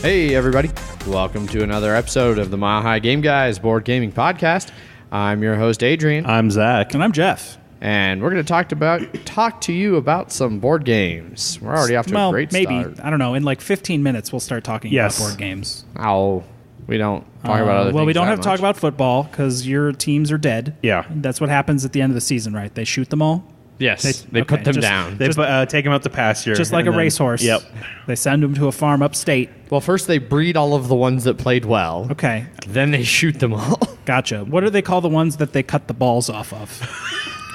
Hey everybody, welcome to another episode of the Mile High Game Guys Board Gaming Podcast. I'm your host Adrian. I'm Zach. And I'm Jeff. And we're going to talk to you about some board games. We're already off to a great start. Maybe, I don't know, in like 15 minutes we'll start talking about board games. Oh, we don't talk about other things. Well, we don't that have to talk about football because your teams are dead. Yeah. That's what happens at the end of the season, right? They shoot them all? Yes, they put them down. They take them out to pasture. Just like a racehorse. Yep. They send them to a farm upstate. Well, first they breed all of the ones that played well. Okay. Then they shoot them all. Gotcha. What do they call the ones that they cut the balls off of?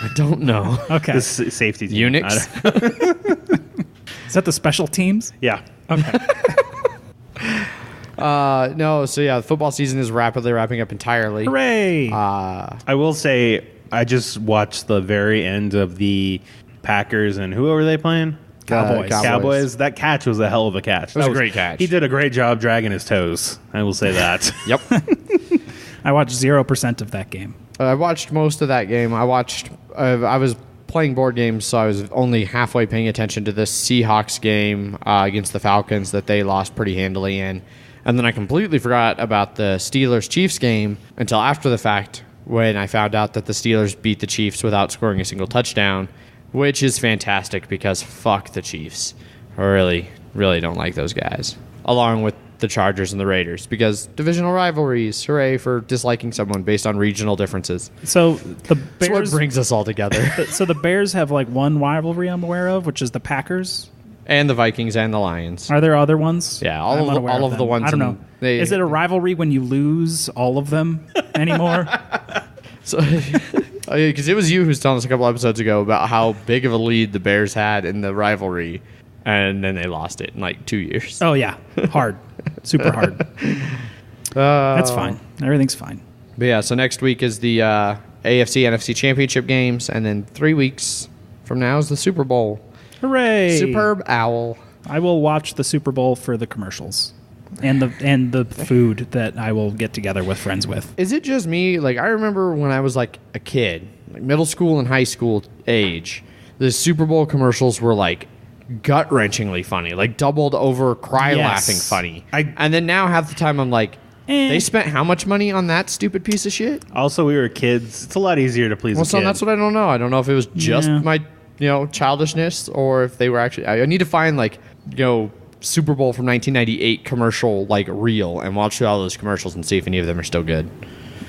I don't know. Okay. The safety team. Unix? Is that the special teams? Yeah. Okay. No, so yeah, the football season is rapidly wrapping up entirely. Hooray! I will say, I just watched the very end of the Packers and who were they playing? Cowboys. That catch was a hell of a catch. It was a great catch. He did a great job dragging his toes. I will say that. Yep. I watched 0% of that game. I watched most of that game. I was playing board games, so I was only halfway paying attention to this Seahawks game against the Falcons that they lost pretty handily in. And then I completely forgot about the Steelers-Chiefs game until after the fact when I found out that the Steelers beat the Chiefs without scoring a single touchdown, which is fantastic because fuck the Chiefs. I really, really don't like those guys. Along with the Chargers and the Raiders, because divisional rivalries, hooray for disliking someone based on regional differences. So the Bears, that's what brings us all together. So the Bears have like one rivalry I'm aware of, which is the Packers. And the Vikings and the Lions. Are there other ones? Yeah, all of the ones. I don't know. Is it a rivalry when you lose all of them anymore? So, because it was you who was telling us a couple episodes ago about how big of a lead the Bears had in the rivalry, and then they lost it in like 2 years. Oh yeah, hard, super hard. That's fine. Everything's fine. But yeah, so next week is the AFC NFC Championship games, and then 3 weeks from now is the Super Bowl. Hooray! Superb owl. I will watch the Super Bowl for the commercials and the food that I will get together with friends with. Is it just me? Like, I remember when I was like a kid, like middle school and high school age, the Super Bowl commercials were like gut-wrenchingly funny, like doubled over cry-laughing funny. And then now half the time I'm like, they spent how much money on that stupid piece of shit? Also, we were kids. It's a lot easier to please a kid. That's what I don't know. I don't know if it was just my childishness, or if they were actually. I need to find Super Bowl from 1998 commercial reel and watch through all those commercials and see if any of them are still good.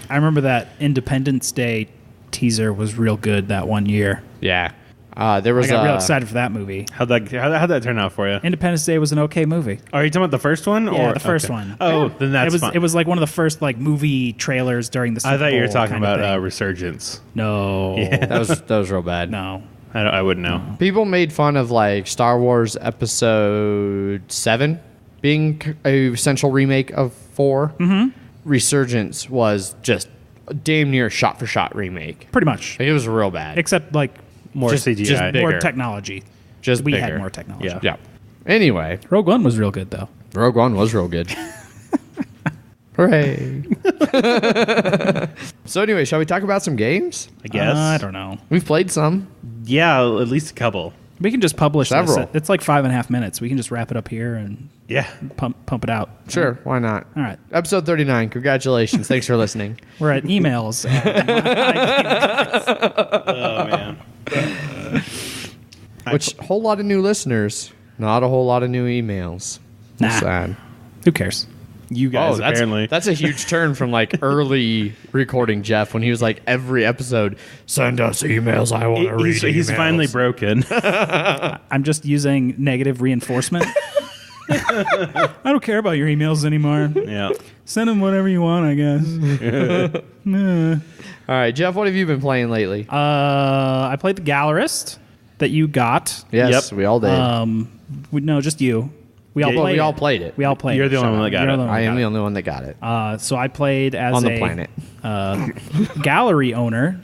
I remember that Independence Day teaser was real good that one year. Yeah, there was. I got real excited for that movie. How'd that turn out for you? Independence Day was an okay movie. Are you talking about the first one? Yeah, the first one. Oh, then that's fine. It was like one of the first movie trailers during the Super Bowl. I thought you were talking about Resurgence. No, yeah. that was real bad. No. I wouldn't know. People made fun of Star Wars Episode 7 being a central remake of 4. Mm-hmm. Resurgence was just a damn near shot-for-shot remake. Pretty much. It was real bad. Except more CGI. Just bigger. More technology. We had more technology. Yeah. Anyway. Rogue One was real good, though. Rogue One was real good. Hooray. So anyway, shall we talk about some games? I guess. I don't know. We've played some. Yeah, at least a couple. We can just publish several. This. It's like 5.5 minutes. We can just wrap it up here and pump it out. Sure, why not? All right. Episode 39. Congratulations. Thanks for listening. We're at emails. Oh, man. Which, a whole lot of new listeners, not a whole lot of new emails. Nah. Sad. Who cares? You guys, apparently. That's a huge turn from early recording Jeff when he was every episode, send us emails, I want to read emails. He's finally broken. I'm just using negative reinforcement. I don't care about your emails anymore. Yeah. Send them whatever you want, I guess. All right, Jeff, what have you been playing lately? I played the Gallerist that you got. Yes, we all did. No, just you. We all played it. We all played it. You're the only one that got it. I am the only one that got it. So I played as on the planet gallery owner,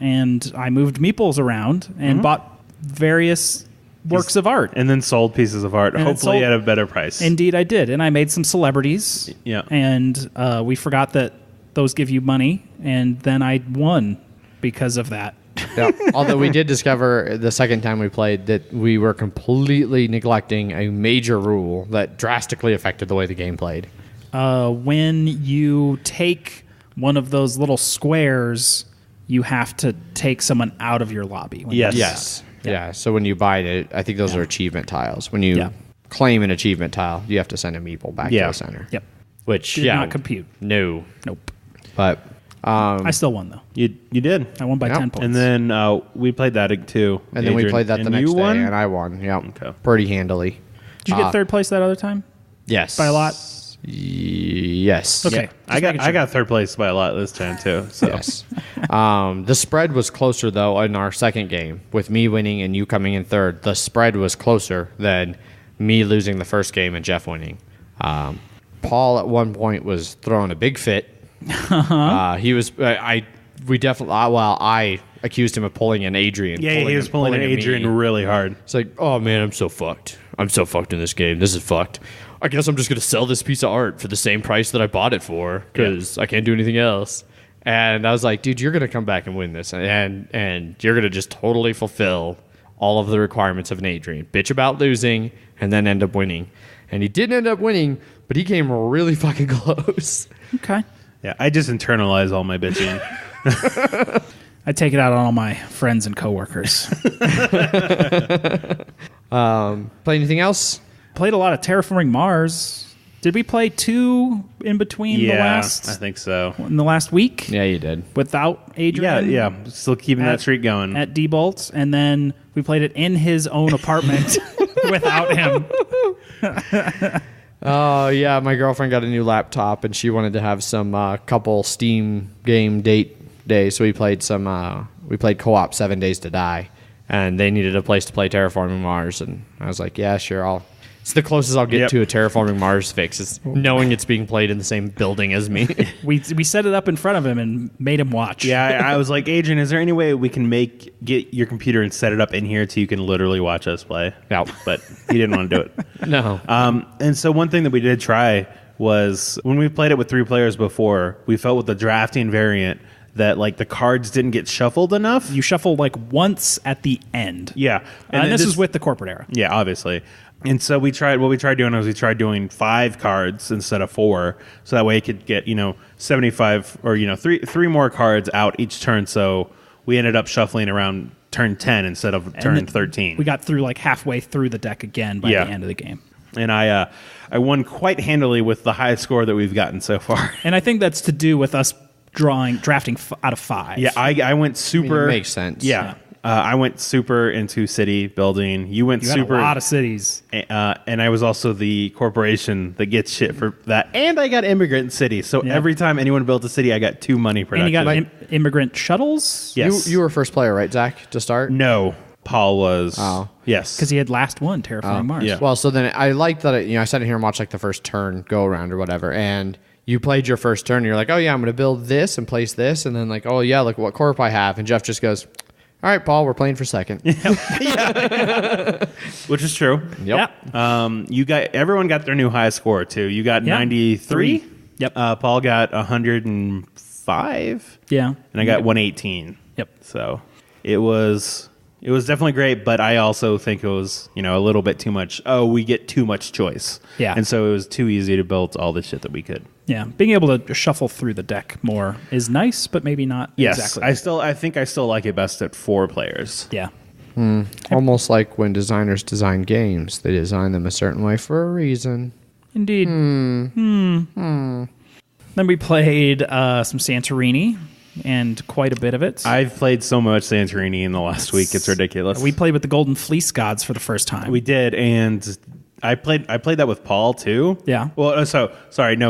and I moved meeples around and bought various works of art. And then sold pieces of art, and hopefully at a better price. Indeed, I did. And I made some celebrities. Yeah. And we forgot that those give you money, and then I won because of that. Yeah. Although we did discover the second time we played that we were completely neglecting a major rule that drastically affected the way the game played. When you take one of those little squares, you have to take someone out of your lobby. When Yes. you do Yes. Yeah. So when you buy it, I think those are achievement tiles. When you Yeah. claim an achievement tile, you have to send a meeple back to the center. Yep. Which Did not compute. No. Nope. But I still won, though. You did. I won by Yep. 10 points. And then we played that too. and then we Adrian. played that the And next you day, won? and I won. Yeah. Okay. Pretty handily. Did you get third place that other time? Yes. By a lot? Yes. Okay. Yeah. I got third place by a lot this time too. So Yes. The spread was closer, though, in our second game. With me winning and you coming in third, the spread was closer than me losing the first game and Jeff winning. Paul, at one point, was throwing a big fit. He was... We definitely... I accused him of pulling an Adrian. yeah, he was pulling an Adrian really hard. It's like, oh, man, I'm so fucked. I'm so fucked in this game. This is fucked. I guess I'm just going to sell this piece of art for the same price that I bought it for because I can't do anything else. And I was like, dude, you're going to come back and win this. And you're going to just totally fulfill all of the requirements of an Adrian. Bitch about losing and then end up winning. And he didn't end up winning, but he came really fucking close. Okay. Yeah, I just internalize all my bitching. I take it out on all my friends and coworkers. Play anything else? Played a lot of Terraforming Mars. Did we play 2 in between Yeah, the last I think so. in the last week? Yeah, you did. Without Adrian? Yeah. Still keeping that streak going. At D-Bolt, and then we played it in his own apartment without him. Oh, yeah, my girlfriend got a new laptop, and she wanted to have some couple Steam game day, so we played co-op 7 Days to Die, and they needed a place to play Terraforming Mars, and I was like, yeah, sure, it's the closest I'll get to a Terraforming Mars fix, is knowing it's being played in the same building as me. We set it up in front of him and made him watch. Yeah, I was like, Adrian, is there any way we can get your computer and set it up in here so you can literally watch us play? No. But he didn't want to do it. No. And so one thing that we did try was when we played it with 3 players before, we felt with the drafting variant that like the cards didn't get shuffled enough. You shuffle like once at the end. Yeah. And this is with the corporate era. Yeah, obviously. And so we tried 5 cards instead of 4. So that way it could get, 75 or, 3 more cards out each turn. So we ended up shuffling around turn 10 instead of turn 13. We got through like halfway through the deck again by the end of the game. And I won quite handily with the highest score that we've gotten so far. And I think that's to do with us drafting out of 5. Yeah, I went super. It makes sense. Yeah. I went super into city building. You went You super. had a lot of cities. And I was also the corporation that gets shit for that. And I got immigrant city. So every time anyone built a city, I got 2 money production. And you got immigrant shuttles? Yes. You were first player, right, Zach, to start? No, Paul was. Oh. Yes. Because he had last one, Terraforming Mars. yeah. Well, so then I liked that, I sat in here and watched like the first turn go around or whatever, and you played your first turn, and you're like, oh yeah, I'm going to build this and place this, and then like, oh yeah, look what corp I have, and Jeff just goes, all right, Paul, we're playing for second. Which is true. Yep. Everyone got their new high score too. You got 93. Yep. Paul got 105. Yeah. And I got 118. Yep. So it was definitely great, but I also think it was, a little bit too much. Oh, we get too much choice. Yeah. And so it was too easy to build all the shit that we could. Yeah. Being able to shuffle through the deck more is nice, but maybe not exactly. I think I still like it best at 4 players. Yeah. Almost like when designers design games, they design them a certain way for a reason. Indeed. Then we played some Santorini and quite a bit of it. I've played so much Santorini in the last week. It's ridiculous. We played with the Golden Fleece Gods for the first time. We did, and I played that with Paul too. Yeah. Well,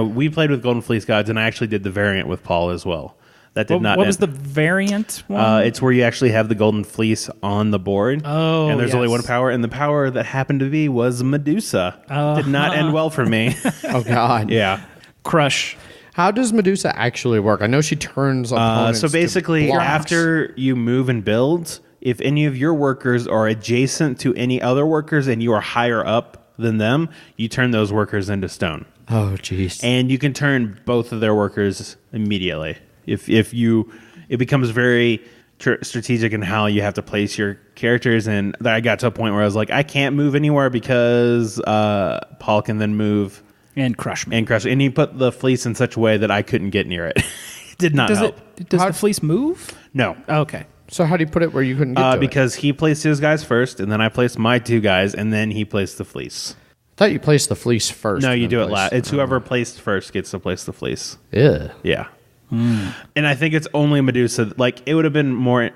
we played with Golden Fleece Gods, and I actually did the variant with Paul as well. That did not. What was the variant one? It's where you actually have the Golden Fleece on the board. Oh, and there's only yes. one power, and the power that happened to be was Medusa. Did not end well for me. Oh God. Yeah. Crush. How does Medusa actually work? I know she turns opponents So basically, to blocks. after you move and build, if any of your workers are adjacent to any other workers and you are higher up than them, you turn those workers into stone. Oh jeez. And you can turn both of their workers immediately. It becomes very strategic in how you have to place your characters. And I got to a point where I was like, I can't move anywhere because Paul can then move and crush me. And he put the fleece in such a way that I couldn't get near it. It did not help. Does the fleece move? No. Okay. So how do you put it where you couldn't get to because he placed his guys first, and then I placed my 2 guys, and then he placed the fleece. I thought you placed the fleece first. No, you do it last. It's whoever placed first gets to place the fleece. Yeah. Yeah. And I think it's only Medusa. Like, it would have been more...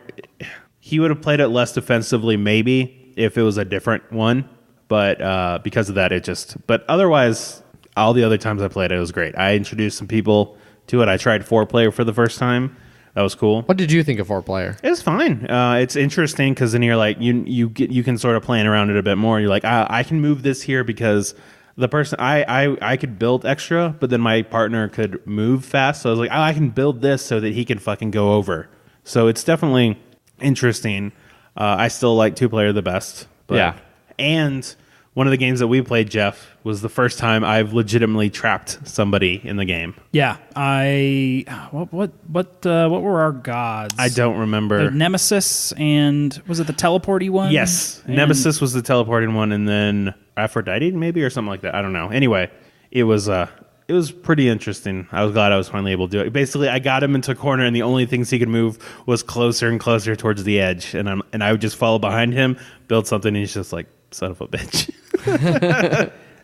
He would have played it less defensively, maybe, if it was a different one. But because of that, it just... But otherwise, all the other times I played it was great. I introduced some people to it. I tried 4-player for the first time. That was cool. What did you think of 4-player? It's fine. It's interesting because then you're like you can sort of plan around it a bit more. You're like, I can move this here because the person I could build extra, but then my partner could move fast. So I was like, I can build this so that he can fucking go over. So it's definitely interesting. I still like 2-player the best. But, Yeah. And one of the games that we played, Jeff, was the first time I've legitimately trapped somebody in the game. Yeah, what were our gods? I don't remember. The Nemesis and was it the teleporty one? Yes, And Nemesis was the teleporting one, and then Aphrodite maybe or something like that. I don't know. Anyway, it was pretty interesting. I was glad I was finally able to do it. Basically, I got him into a corner, and the only things he could move was closer and closer towards the edge, and I would just follow behind him, build something, and he's just like, son of a bitch.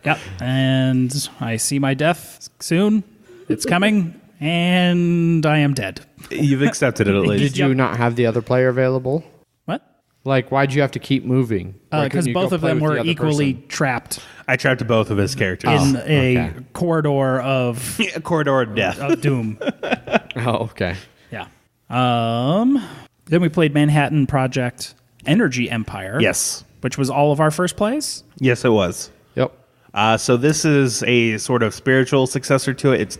Yep, and I see my death soon. It's coming, and I am dead. You've accepted it at least. Did you not have the other player available? What? Like, why'd you have to keep moving? Why Because couldn't you go both of play them with the were other equally person? trapped I trapped both of his characters. in a okay. corridor of, A corridor of death. of doom. Oh, okay. Yeah. Then we played Manhattan Project Energy Empire. Yes. Which was all of our first plays. Yes, it was. Yep. So this is a sort of spiritual successor to it.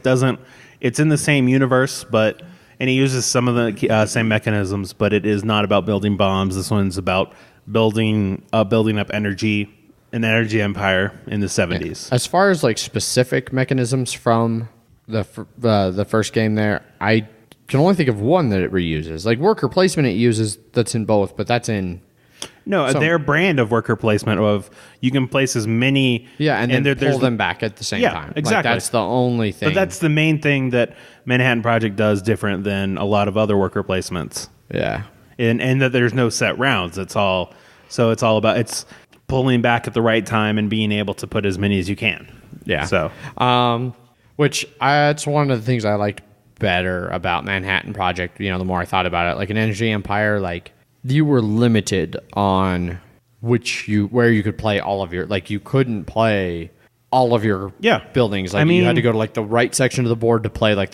It's in the same universe, and it uses some of the same mechanisms, but it is not about building bombs. This one's about building up energy, an energy empire in the 70s. As far as like specific mechanisms from the first game there, I can only think of one that it reuses. Like worker placement it uses that's in both, but that's in... No, their brand of worker placement of you can place as many... Yeah, and then there's pull them back at the same time. Exactly. Like, that's the only thing. But that's the main thing that Manhattan Project does different than a lot of other worker placements. Yeah. And that there's no set rounds. It's all about it's pulling back at the right time and being able to put as many as you can. Yeah. So, that's one of the things I liked better about Manhattan Project. You know, the more I thought about it, like an energy empire, like you were limited on where you could play all of your, like you couldn't play all of your buildings. Like you had to go to like the right section of the board to play like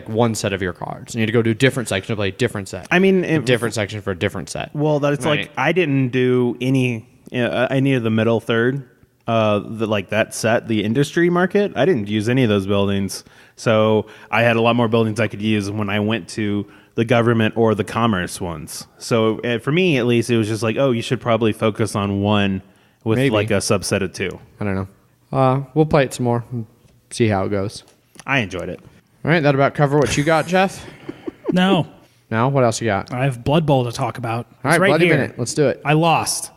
one set of your cards. And you had to go to a different section to play a different set. I mean, a different section for a different set. Well, that's right. like I didn't do any of the middle third, that set, the industry market. I didn't use any of those buildings, so I had a lot more buildings I could use when I went to the government or the commerce ones. So for me, at least, it was just like, oh, you should probably focus on one with like a subset of 2. I don't know. We'll play it some more and see how it goes. I enjoyed it. All right, that about cover what you got, Jeff? No. Now, what else you got? I have Blood Bowl to talk about. All right, It's Bloody here. Minute. Let's do it. I lost.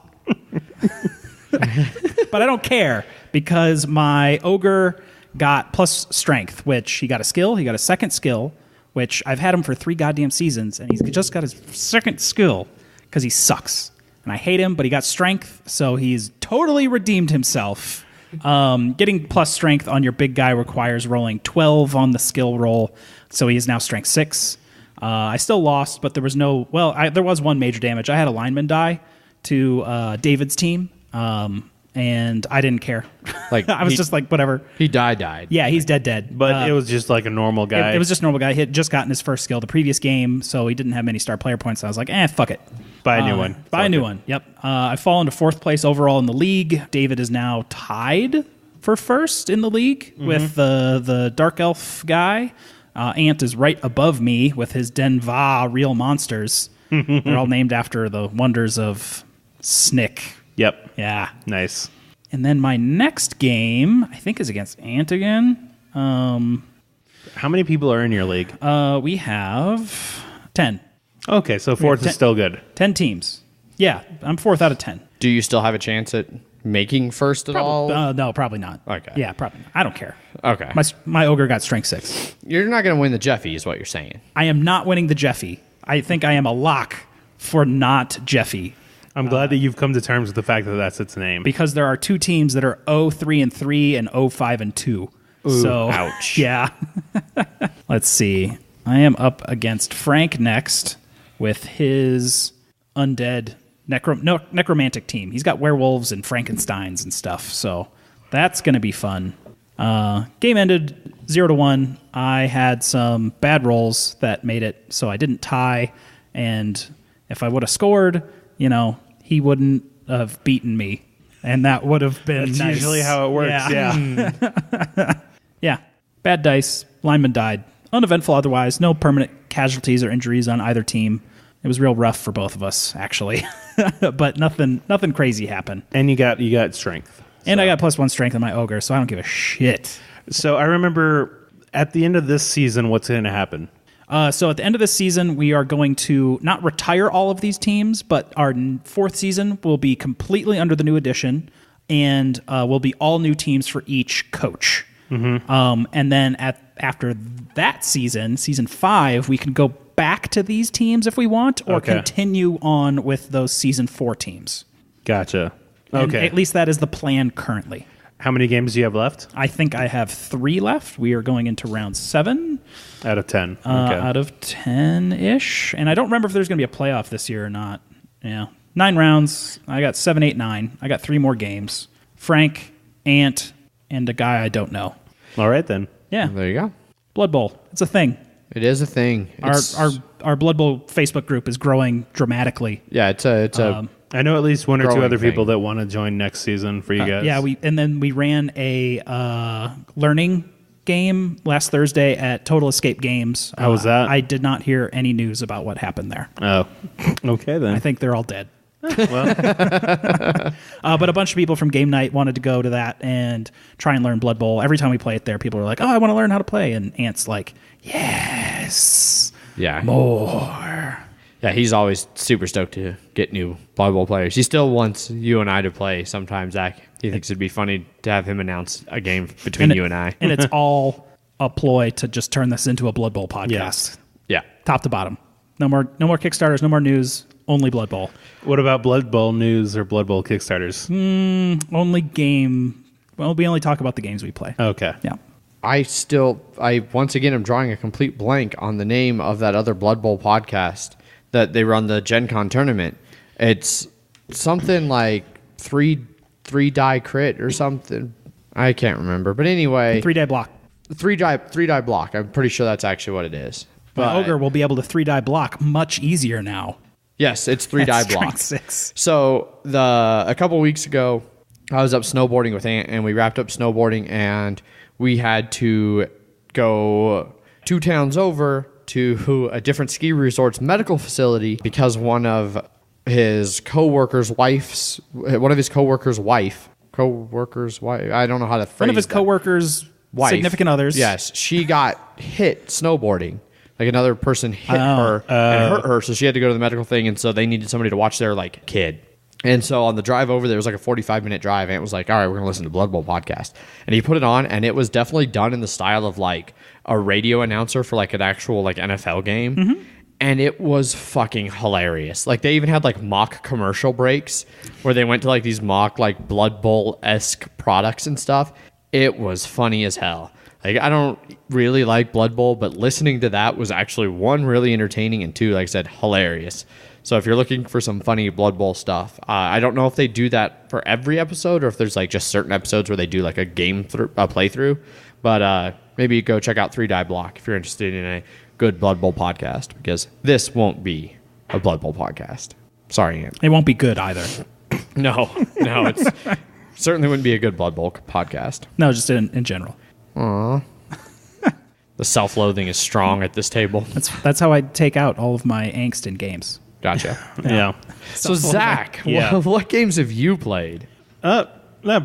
But I don't care because my ogre got plus strength, which he got a skill. He got a second skill, which I've had him for 3 goddamn seasons, and he's just got his second skill because he sucks. And I hate him, but he got strength, so he's totally redeemed himself. Getting plus strength on your big guy requires rolling 12 on the skill roll, so he is now strength 6. I still lost, but there was there was one major damage. I had a lineman die to David's team, and I didn't care. Like I was just like, whatever. He died. Yeah, he's dead. But it was just like a normal guy. It was just a normal guy. He had just gotten his first skill the previous game, so he didn't have many star player points. So I was like, fuck it. Buy a new one. Buy a new one. Yep. I fall into 4th place overall in the league. David is now tied for first in the league with the Dark Elf guy. Ant is right above me with his Denva Real Monsters. They're all named after the wonders of Snick. Yep. Yeah. Nice. And then my next game, I think, is against Ant again. How many people are in your league? We have 10. Okay, so fourth is still good. 10 teams. Yeah, I'm 4th out of 10. Do you still have a chance at making first at all? No, probably not. Okay. Yeah, probably not. I don't care. Okay. My ogre got strength 6. You're not going to win the Jeffy is what you're saying. I am not winning the Jeffy. I think I am a lock for not Jeffy. I'm glad that you've come to terms with the fact that that's its name. Because there are 2 teams that are 0-3-3 and 0-5-2. Ooh, so, ouch. Yeah. Let's see. I am up against Frank next with his undead necromantic team. He's got werewolves and Frankensteins and stuff, so that's going to be fun. Game ended 0-1. I had some bad rolls that made it so I didn't tie, and if I would have scored, he wouldn't have beaten me, and that would have been That's nice. usually how it works, yeah. Yeah. Bad dice. Lineman died. Uneventful otherwise. No permanent casualties or injuries on either team. It was real rough for both of us, actually. But nothing crazy happened. And you got strength. And I got +1 strength in my ogre, so I don't give a shit. So I remember at the end of this season, what's going to happen? So at the end of this season, we are going to not retire all of these teams, but our 4th season will be completely under the new edition, and will be all new teams for each coach. Mm-hmm. And then after that season 5, we can go back to these teams if we want, or continue on with those season 4 teams. Gotcha. And Okay. at least that is the plan currently. How many games do you have left? I think I have 3 left. We are going into round 7. Out of 10. Out of 10-ish. And I don't remember if there's going to be a playoff this year or not. Yeah. 9 rounds. I got 7, 8, 9. I got 3 more games. Frank, Ant, and a guy I don't know. All right, then. Yeah. There you go. Blood Bowl. It's a thing. It is a thing. Our Blood Bowl Facebook group is growing dramatically. Yeah, it's a I know at least 1 or 2 growing other people thing. that want to join next season for you guys. Yeah, we ran a learning game last Thursday at Total Escape Games. How was that? I did not hear any news about what happened there. Oh, okay then. I think they're all dead. Well, But a bunch of people from Game Night wanted to go to that and try and learn Blood Bowl. Every time we play it there, people are like, "Oh, I want to learn how to play," and Ant's like, "Yes, yeah. more." Yeah, he's always super stoked to get new Blood Bowl players. He still wants you and I to play sometime, Zach. He thinks it'd be funny to have him announce a game between you and I. And it's all a ploy to just turn this into a Blood Bowl podcast. Yes. Yeah. Top to bottom. No more Kickstarters, no more news, only Blood Bowl. what about Blood Bowl news or Blood Bowl Kickstarters? Only game. Well, we only talk about the games we play. Okay. Yeah. I once again am drawing a complete blank on the name of that other Blood Bowl podcast that they run the Gen Con tournament. It's something like three die crit or something. I can't remember. But anyway, 3-day block. three die block. I'm pretty sure that's actually what it is. My But ogre will be able to 3-die block much easier now. yes, it's 3-die At block. strength 6. So a couple weeks ago, I was up snowboarding with Ant, and we wrapped up snowboarding, and we had to go 2 towns over to a different ski resort's medical facility because one of his coworkers' wife, I don't know how to phrase One of his that. coworkers' Wife. significant others. Yes, she got hit snowboarding. Like another person hit her and hurt her, so she had to go to the medical thing, and so they needed somebody to watch their kid. And so on the drive over, there was like a 45-minute drive, and it was like, all right, we're going to listen to Blood Bowl podcast. And he put it on, and it was definitely done in the style of like a radio announcer for like an actual like NFL game. Mm-hmm. And it was fucking hilarious. Like they even had like mock commercial breaks where they went to like these mock like Blood Bowl-esque products and stuff. It was funny as hell. Like I don't really like Blood Bowl, but listening to that was actually 1, really entertaining, and 2, like I said, hilarious. So if you're looking for some funny Blood Bowl stuff, I don't know if they do that for every episode or if there's like just certain episodes where they do like a game playthrough. But maybe go check out 3-Die Block if you're interested in a good Blood Bowl podcast, because this won't be a Blood Bowl podcast. Sorry, Ian. It won't be good either. No, it's certainly wouldn't be a good Blood Bowl podcast. No, just in general. The self-loathing is strong at this table. That's how I take out all of my angst in games. Gotcha. Yeah. So Zach, Yeah. what games have you played? No,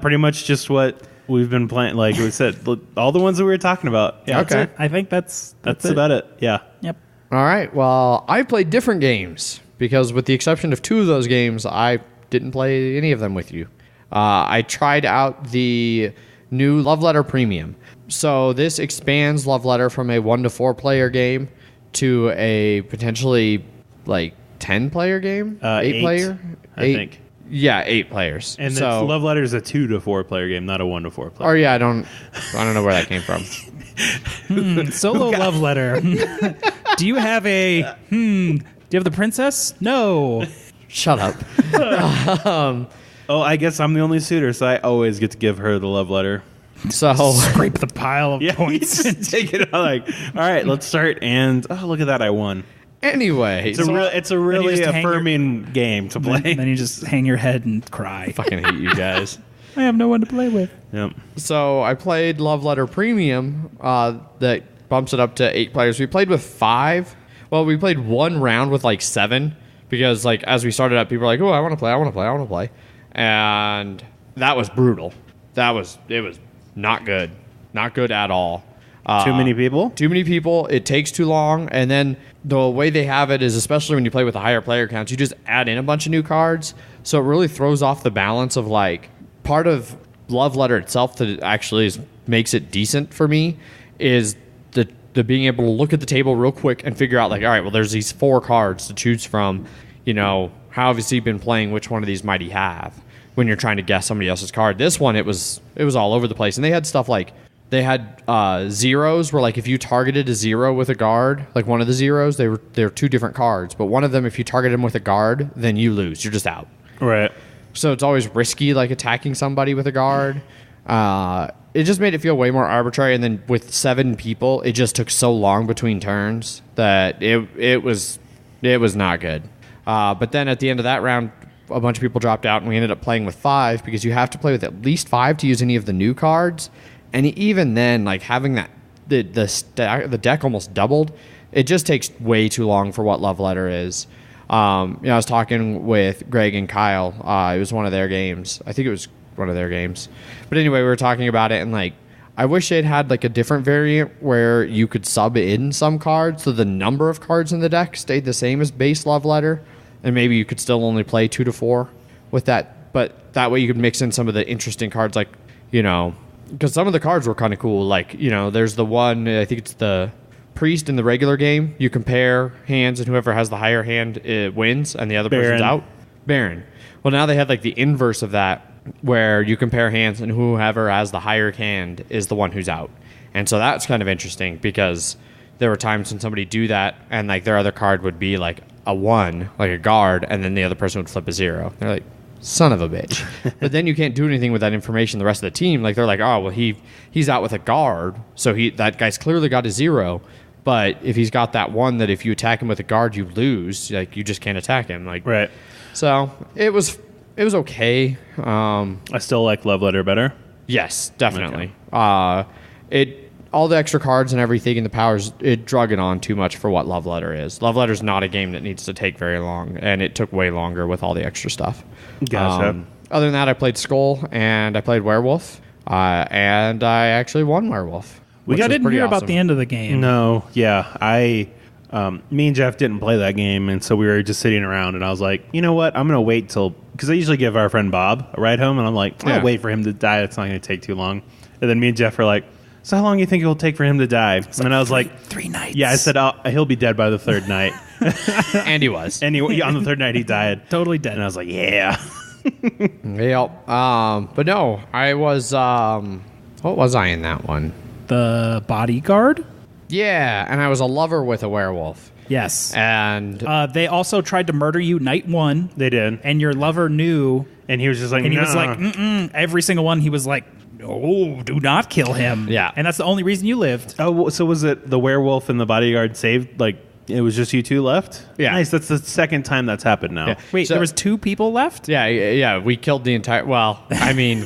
pretty much just what we've been playing. Like we said, all the ones that we were talking about. Yeah. Okay. I think that's That's it. about it. Yeah. Yep. All right. Well, I played different games because, with the exception of 2 of those games, I didn't play any of them with you. I tried out the new Love Letter Premium. So this expands Love Letter from a 1 to 4 player game to a potentially like 10 player game, 8 player, I think. Yeah, 8 players. And so Love Letter is a 2 to 4 player game, not a 1 to 4 player. Oh yeah, I don't know where that came from. Solo love letter. Do you have a do you have the princess? No. Shut up. Oh, I guess I'm the only suitor, so I always get to give her the love letter. So Scrape the pile of points. Take it out like, all right, let's start. And oh, look at that, I won. anyway, It's a really just hang affirming game to play. Then you just hang your head and cry. fucking hate you guys. I have no one to play with. Yep. So I played Love Letter Premium that bumps it up to 8 players. We played with 5. Well, we played 1 round with like 7 because like as we started up, people were like, "Oh, I want to play," and that was brutal. It was not good, not good at all. Too many people? Too many people. It takes too long, and then the way they have it is, especially when you play with the higher player counts, you just add in a bunch of new cards, so it really throws off the balance of like part of Love Letter itself that actually makes it decent for me is the being able to look at the table real quick and figure out like, all right, well, there's these 4 cards to choose from. You know, how has he been playing? Which one of these might he have? When you're trying to guess somebody else's card, this one it was all over the place, and they had stuff like they had zeros where like if you targeted a 0 with a guard, like one of the zeros, they're 2 different cards, but one of them if you target them with a guard, then you lose, you're just out. Right. So it's always risky, like attacking somebody with a guard. It just made it feel way more arbitrary. And then with 7 people, it just took so long between turns that it was not good. But then at the end of that round, a bunch of people dropped out, and we ended up playing with 5 because you have to play with at least 5 to use any of the new cards. And even then, like having that the deck almost doubled, it just takes way too long for what Love Letter is. I was talking with Greg and Kyle. It was one of their games. I think it was one of their games. But anyway, we were talking about it, and like, I wish it had like a different variant where you could sub in some cards so the number of cards in the deck stayed the same as base Love Letter, and maybe you could still only play 2 to 4 with that. But that way you could mix in some of the interesting cards, like, you know, because some of the cards were kind of cool. Like, you know, there's the one, I think it's the Priest in the regular game. You compare hands, and whoever has the higher hand wins, and the other person's out. Baron. Well, now they had like the inverse of that, where you compare hands, and whoever has the higher hand is the one who's out. And so that's kind of interesting because there were times when somebody do that, and like their other card would be like a 1, like a guard, and then the other person would flip a 0. They're like, son of a bitch. But then you can't do anything with that information. The rest of the team, like, they're like, oh, well, he's out with a guard, so that guy's clearly got a 0. But if he's got that 1 that if you attack him with a guard, you lose. Like, you just can't attack him. Like, right. So it was okay. I still like Love Letter better. Yes, definitely. Okay. All the extra cards and everything and the powers, it drug it on too much for what Love Letter is. Love Letter's not a game that needs to take very long, and it took way longer with all the extra stuff. Gotcha. Other than that, I played Skull, and I played Werewolf, and I actually won Werewolf. I didn't hear about the end of the game. No, yeah. Me and Jeff didn't play that game, and so we were just sitting around, and I was like, you know what? I'm going to wait till... Because I usually give our friend Bob a ride home, and I'm like, I'll wait for him to die. It's not going to take too long. And then me and Jeff are like, so how long do you think it will take for him to die? And I was like... 3 nights. Yeah, I said, he'll be dead by the 3rd night. And he was. And on the 3rd night, he died. Totally dead. And I was like, yeah. Yep. But no, I was... what was I in that one? The bodyguard? Yeah, and I was a lover with a werewolf. Yes. And... they also tried to murder you night 1. They did. And your lover knew... And he was just like, and he was like, every single one, he was like, oh, do not kill him. Yeah. And that's the only reason you lived. Oh, so was it the werewolf and the bodyguard saved? Like, it was just you 2 left? Yeah. Nice. That's the 2nd time that's happened now. Yeah. Wait, So- there was 2 people left? Yeah, we killed the entire... Well, I mean,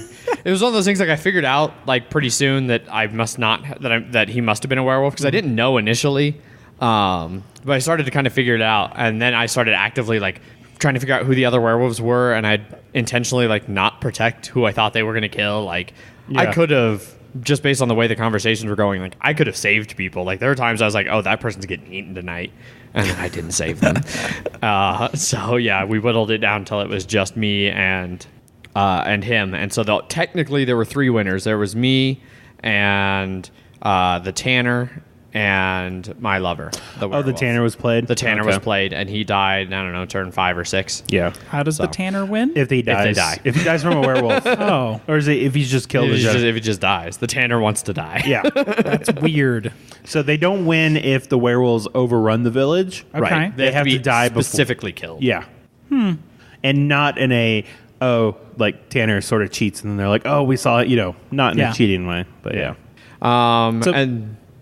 it was one of those things like I figured out like pretty soon that I must not... that he must have been a werewolf because I didn't know initially. But I started to kind of figure it out, and then I started actively like trying to figure out who the other werewolves were, and I'd intentionally like not protect who I thought they were going to kill. Like, I Yeah. could have just based on the way the conversations were going, like I could have saved people. Like there were times I was like, oh, that person's getting eaten tonight, and then I didn't save them. So yeah, we whittled it down until it was just me and him. And so technically there were 3 winners. There was me and the Tanner and my lover. The Tanner was played? The Tanner was played, and he died, I don't know, turn 5 or 6. Yeah. How does the Tanner win? If they die. If he dies from a werewolf. Oh. Or is it if he's just killed? If he just dies. The Tanner wants to die. Yeah. That's weird. So they don't win if the werewolves overrun the village. Okay. Right. They have to die specifically killed. Yeah. And not in a, like Tanner sort of cheats, and then they're like, oh, we saw it, not in a cheating way. But yeah.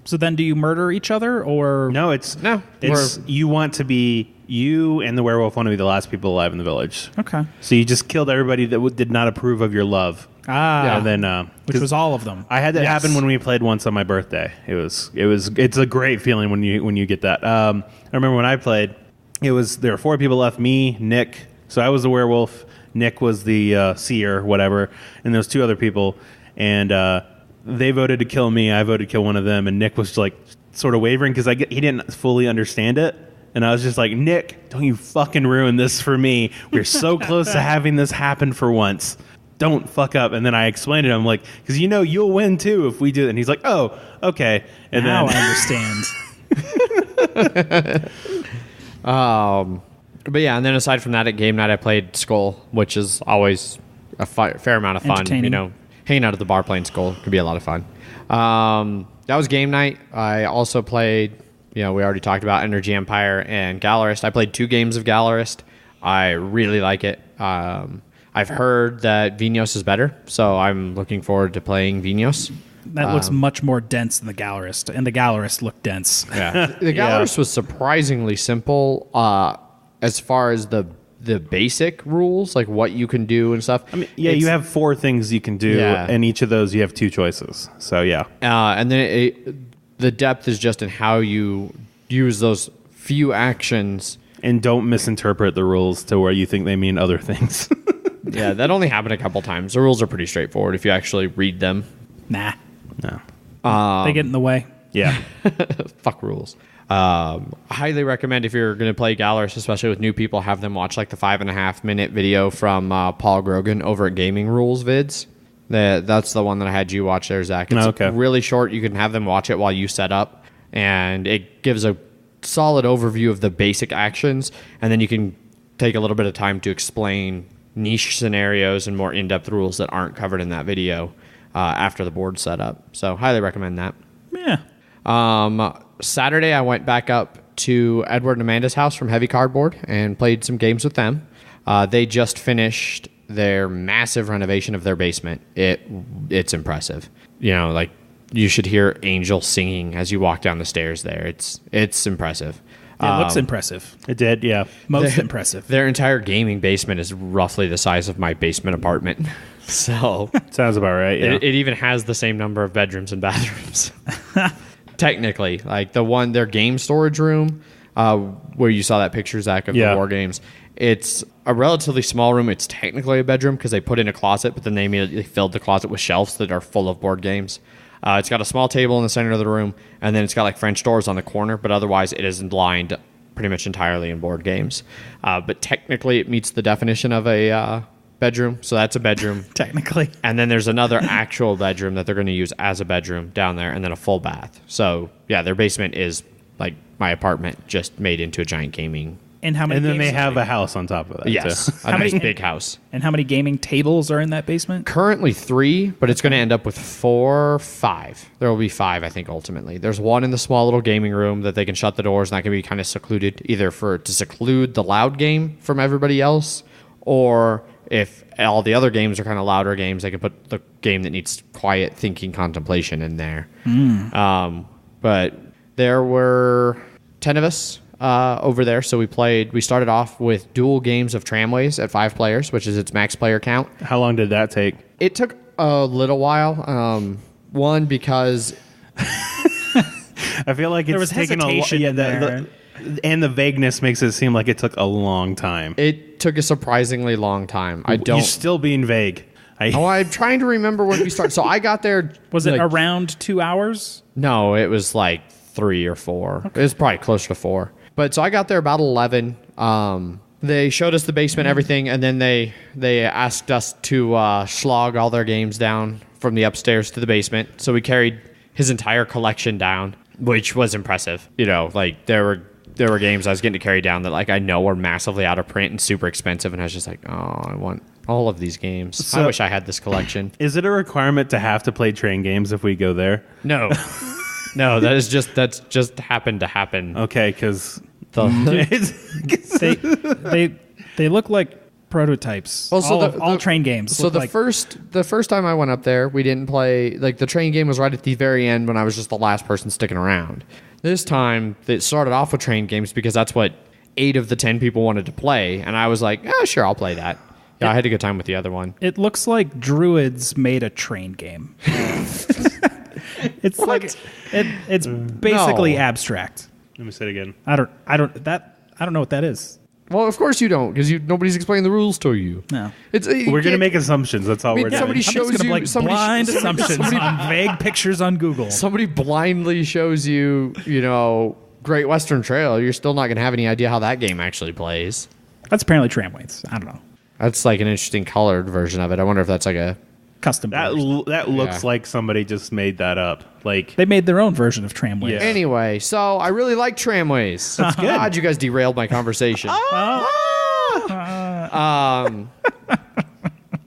So then do you murder each other, or? No, it's you want to be, you and the werewolf want to be the last people alive in the village. Okay. So you just killed everybody that did not approve of your love. Ah. And then, which was all of them. I had that happen when we played once on my birthday. It's a great feeling when you get that. I remember when I played, there were 4 people left, me, Nick. So I was the werewolf. Nick was the seer, whatever. And there was 2 other people. And, they voted to kill me. I voted to kill one of them, and Nick was like sort of wavering because he didn't fully understand it. And I was just like, Nick, don't you fucking ruin this for me. We're so close to having this happen for once. Don't fuck up. And then I explained it. I'm like, because you'll win too if we do it. And he's like, oh, okay. And now then I understand. But yeah, and then aside from that, at game night, I played Skull, which is always a fair amount of fun. Hanging out at the bar playing Skull could be a lot of fun. That was game night. I also played, we already talked about Energy Empire and Gallerist. I played 2 games of Gallerist. I really like it. I've heard that Vinos is better, so I'm looking forward to playing Vinos. That looks much more dense than the Gallerist, and the Gallerist looked dense. Yeah, the Gallerist was surprisingly simple as far as the basic rules, like what you can do and stuff. I mean, you have 4 things you can do, and each of those you have 2 choices. So yeah, and then the depth is just in how you use those few actions, and don't misinterpret the rules to where you think they mean other things. Yeah, that only happened a couple times. The rules are pretty straightforward if you actually read them. Nah, no, they get in the way. Yeah, fuck rules. Highly recommend if you're going to play Gallerist, especially with new people, have them watch like the 5.5-minute video from Paul Grogan over at Gaming Rules Vids. That's the one that I had you watch there, Zach. It's really short. You can have them watch it while you set up, and it gives a solid overview of the basic actions, and then you can take a little bit of time to explain niche scenarios and more in-depth rules that aren't covered in that video after the board's set up. So highly recommend that. Yeah. Saturday, I went back up to Edward and Amanda's house from Heavy Cardboard and played some games with them. They just finished their massive renovation of their basement. It's impressive. Like you should hear Angel singing as you walk down the stairs there. It's impressive. It looks impressive. It did, yeah. Most impressive. Their entire gaming basement is roughly the size of my basement apartment. So sounds about right. Yeah. It even has the same number of bedrooms and bathrooms. Technically, like their game storage room, where you saw that picture, Zach, of the war games. It's a relatively small room. It's technically a bedroom because they put in a closet, but then they immediately filled the closet with shelves that are full of board games. It's got a small table in the center of the room, and then it's got like French doors on the corner, but otherwise it is lined pretty much entirely in board games. But technically it meets the definition of a bedroom, so that's a bedroom. Technically. And then there's another actual bedroom that they're going to use as a bedroom down there, and then a full bath. So yeah, their basement is like my apartment just made into a giant gaming. And how many? And then they have a house on top of that. Yes, a nice big house. And how many gaming tables are in that basement? Currently 3, but it's going to end up with 4, 5. There will be 5, I think, ultimately. There's one in the small little gaming room that they can shut the doors, and that can be kind of secluded, either to seclude the loud game from everybody else, or if all the other games are kind of louder games, they can put the game that needs quiet thinking contemplation in there. But there were 10 of us over there, so we started off with dual games of Tramways at 5 players, which is its max player count. How long did that take? It took a little while. One, because I feel like it's there was taken hesitation there. And the vagueness makes it seem like it took a long time. It took a surprisingly long time. You're still being vague. I'm trying to remember when we started. So I got there. Was it around 2 hours? No, it was like 3 or 4. Okay. It was probably closer to 4. But so I got there about 11. They showed us the basement, everything, and then they asked us to slog all their games down from the upstairs to the basement. So we carried his entire collection down, which was impressive. You know, like there were games I was getting to carry down that like I know were massively out of print and super expensive, and I was just like, oh, I want all of these games. So, I wish I had this collection. Is it a requirement to have to play train games if we go there? No. No, that's just happened to happen. Okay, because they look like prototypes. Well, so all train games. So the first time I went up there, we didn't play. Like the train game was right at the very end when I was just the last person sticking around. This time it started off with train games because that's what 8 of the 10 people wanted to play, and I was like, sure, I'll play that. Yeah, I had a good time with the other one. It looks like Druids made a train game. It's what? like it's basically abstract. Let me say it again. I don't know what that is. Well, of course you don't, because nobody's explaining the rules to you. No, we're gonna make assumptions. That's all we're doing. Somebody I'm just gonna blind assumptions on vague pictures on Google. Somebody blindly shows you, Great Western Trail. You're still not gonna have any idea how that game actually plays. That's apparently Tramways. I don't know. That's like an interesting colored version of it. I wonder if that's like a custom. That looks like somebody just made that up. Like they made their own version of Tramways. Yeah. Anyway, so I really like Tramways. That's good. God, you guys derailed my conversation.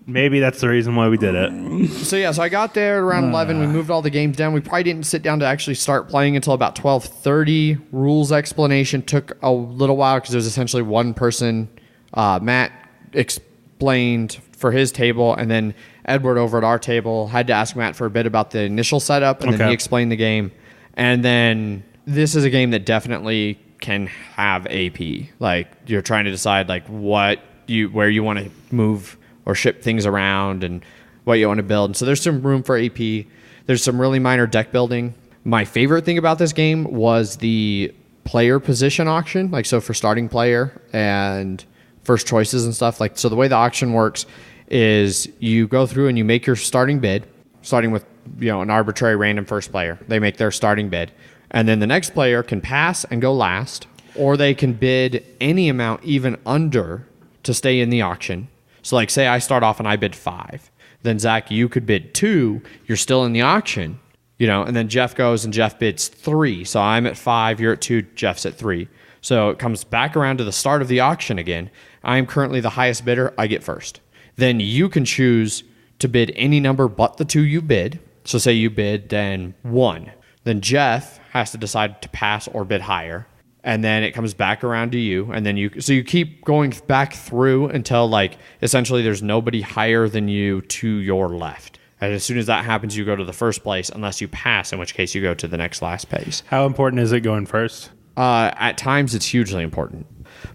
Maybe that's the reason why we did it. So I got there around 11. We moved all the games down. We probably didn't sit down to actually start playing until about 12:30. Rules explanation took a little while because there was essentially one person. Matt explained for his table, and then Edward over at our table had to ask Matt for a bit about the initial setup, and then he explained the game. And then this is a game that definitely can have AP. Like you're trying to decide like where you want to move or ship things around and what you want to build. And so there's some room for AP. There's some really minor deck building. My favorite thing about this game was the player position auction. Like so for starting player and first choices and stuff. Like so the way the auction works is you go through and you make your starting bid, starting with an arbitrary random first player. They make their starting bid. And then the next player can pass and go last, or they can bid any amount even under to stay in the auction. So like say I start off and I bid 5. Then Zach, you could bid 2, you're still in the auction, and then Jeff goes and Jeff bids 3. So I'm at 5, you're at 2, Jeff's at 3. So it comes back around to the start of the auction again. I am currently the highest bidder, I get first. Then you can choose to bid any number but the 2 you bid. So say you bid then 1. Then Jeff has to decide to pass or bid higher. And then it comes back around to you. And then you keep going back through until like essentially there's nobody higher than you to your left. And as soon as that happens, you go to the first place unless you pass, in which case you go to the next last place. How important is it going first? At times it's hugely important.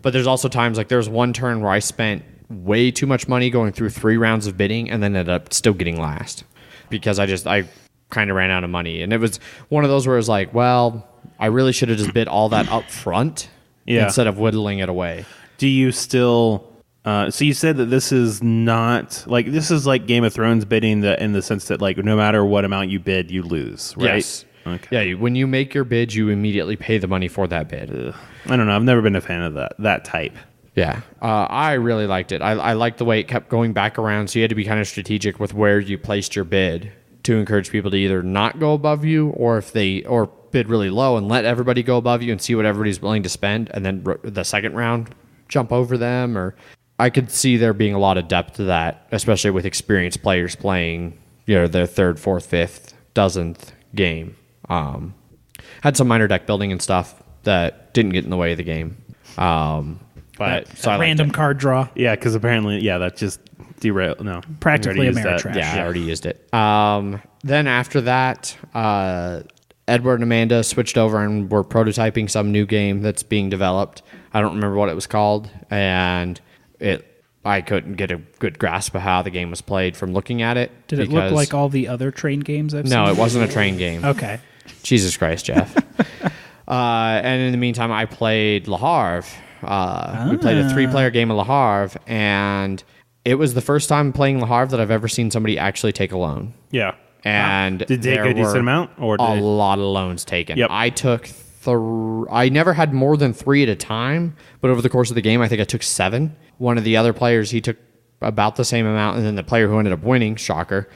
But there's also times like there's one turn where I spent way too much money going through 3 rounds of bidding and then ended up still getting last because I kind of ran out of money. And it was one of those where it was like, well, I really should have just bid all that up front instead of whittling it away. Do you still... so you said that this is not... this is like Game of Thrones bidding in the sense that like no matter what amount you bid, you lose, right? Yes. Okay. Yeah, when you make your bid, you immediately pay the money for that bid. I don't know. I've never been a fan of that type. Yeah, I really liked it. I liked the way it kept going back around, so you had to be kind of strategic with where you placed your bid to encourage people to either not go above you or bid really low and let everybody go above you and see what everybody's willing to spend, and then the second round jump over them. Or I could see there being a lot of depth to that, especially with experienced players playing their 3rd, 4th, 5th, dozenth game. Had some minor deck building and stuff that didn't get in the way of the game. But so random card draw. Yeah, because apparently, that just derailed. No, practically Ameritrash. Yeah, I already used it. Then after that, Edward and Amanda switched over and were prototyping some new game that's being developed. I don't remember what it was called, and I couldn't get a good grasp of how the game was played from looking at it. Did it look like all the other train games I've seen? No, it wasn't a train game. Okay. Jesus Christ, Jeff. And in the meantime, I played Le Havre. We played a 3-player game of Le Havre, and it was the first time playing Le Havre that I've ever seen somebody actually take a loan. Yeah. And did they take a decent amount? Or a lot of loans taken. Yep. I took I never had more than 3 at a time, but over the course of the game, I think I took 7. One of the other players, he took about the same amount, and then the player who ended up winning, shocker,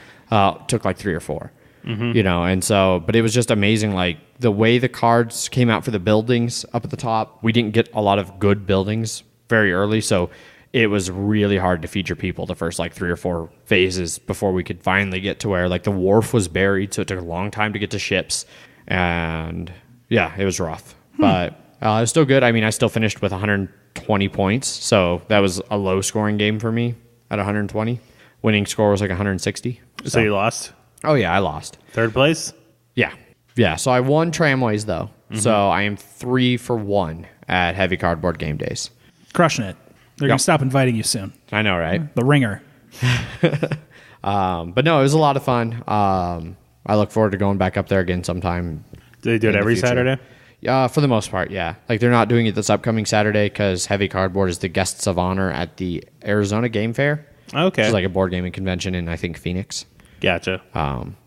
took like 3 or 4. You know, and so, but it was just amazing, like the way the cards came out for the buildings up at the top. We didn't get a lot of good buildings very early, so it was really hard to feed your people the first like 3 or 4 phases before we could finally get to where like the wharf was buried, so it took a long time to get to ships, and yeah, it was rough, but it was still good. I mean, I still finished with 120 points, so that was a low scoring game for me at 120. Winning score was like 160. So you lost? Oh yeah, I lost. 3rd place? Yeah. So I won Tramways though. So I am 3 for 1 at Heavy Cardboard Game Days. Crushing it. They're going to stop inviting you soon. I know, right? The Ringer. But no, it was a lot of fun. I look forward to going back up there again sometime. Do they do it every Saturday? Yeah, for the most part, yeah. Like they're not doing it this upcoming Saturday because Heavy Cardboard is the guests of honor at the Arizona Game Fair. Okay. Which is like a board gaming convention in, I think, Phoenix. Gotcha.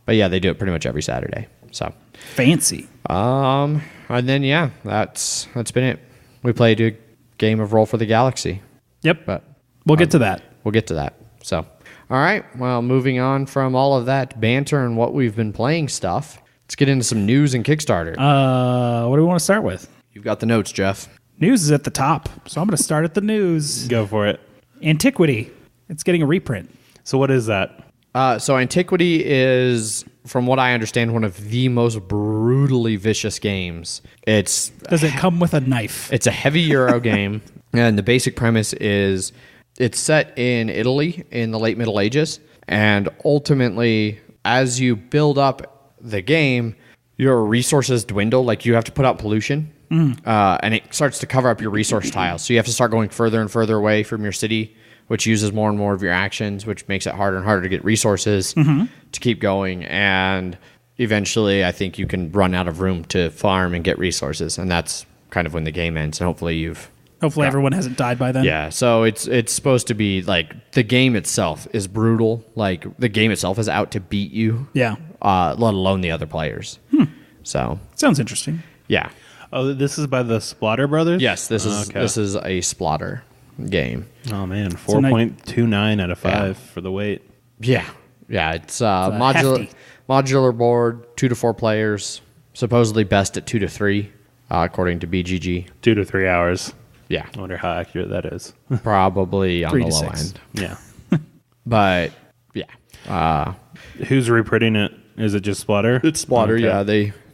But yeah, they do it pretty much every Saturday. So Fancy. and then yeah, that's been it. We played a game of Roll for the Galaxy. Yep. But we'll get to that. We'll get to that. So, all right. Well, moving on from all of that banter and what we've been playing stuff, let's get into some news and Kickstarter. What do we want to start with? You've got the notes, Jeff. News is at the top, so I'm going to start at the news. Go for it. Antiquity. It's getting a reprint. So what is that? So Antiquity is, from what I understand, one of the most brutally vicious games. Does it come with a knife? It's a heavy Euro game, and the basic premise is it's set in Italy in the late Middle Ages, and ultimately, as you build up the game, your resources dwindle. Like you have to put out pollution, and it starts to cover up your resource tiles. So you have to start going further and further away from your city, which uses more and more of your actions, which makes it harder and harder to get resources to keep going. And eventually, I think you can run out of room to farm and get resources, and that's kind of when the game ends. And hopefully everyone hasn't died by then. Yeah, so it's supposed to be like the game itself is brutal. Like the game itself is out to beat you. Yeah. Let alone the other players. So sounds interesting. Yeah. Oh, this is by the Splatter Brothers? Yes, this is a Splatter game. Oh man, 4.29 out of 5 for the weight. Yeah, it's modular board, 2 to 4 players, supposedly best at 2 to 3, according to BGG. 2 to 3 hours. Yeah, I wonder how accurate that is. Probably on the low 6. end. Yeah, but yeah. Who's reprinting it? Is it just Splatter? It's Splatter. Okay. Yeah,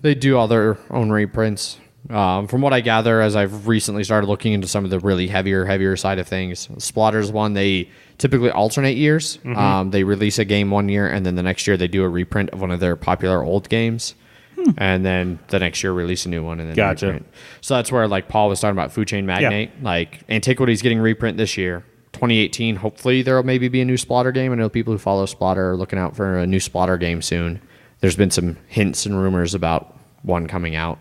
they do all their own reprints. From what I gather, as I've recently started looking into some of the really heavier side of things, Splatter's one, they typically alternate years. They release a game one year, and then the next year they do a reprint of one of their popular old games. And then the next year release a new one. And then Gotcha. reprint. So that's where, like Paul was talking about Food Chain Magnate. Yeah. Like Antiquity's getting reprint this year. 2018, hopefully there will maybe be a new Splatter game. I know people who follow Splatter are looking out for a new Splatter game soon. There's been some hints and rumors about one coming out.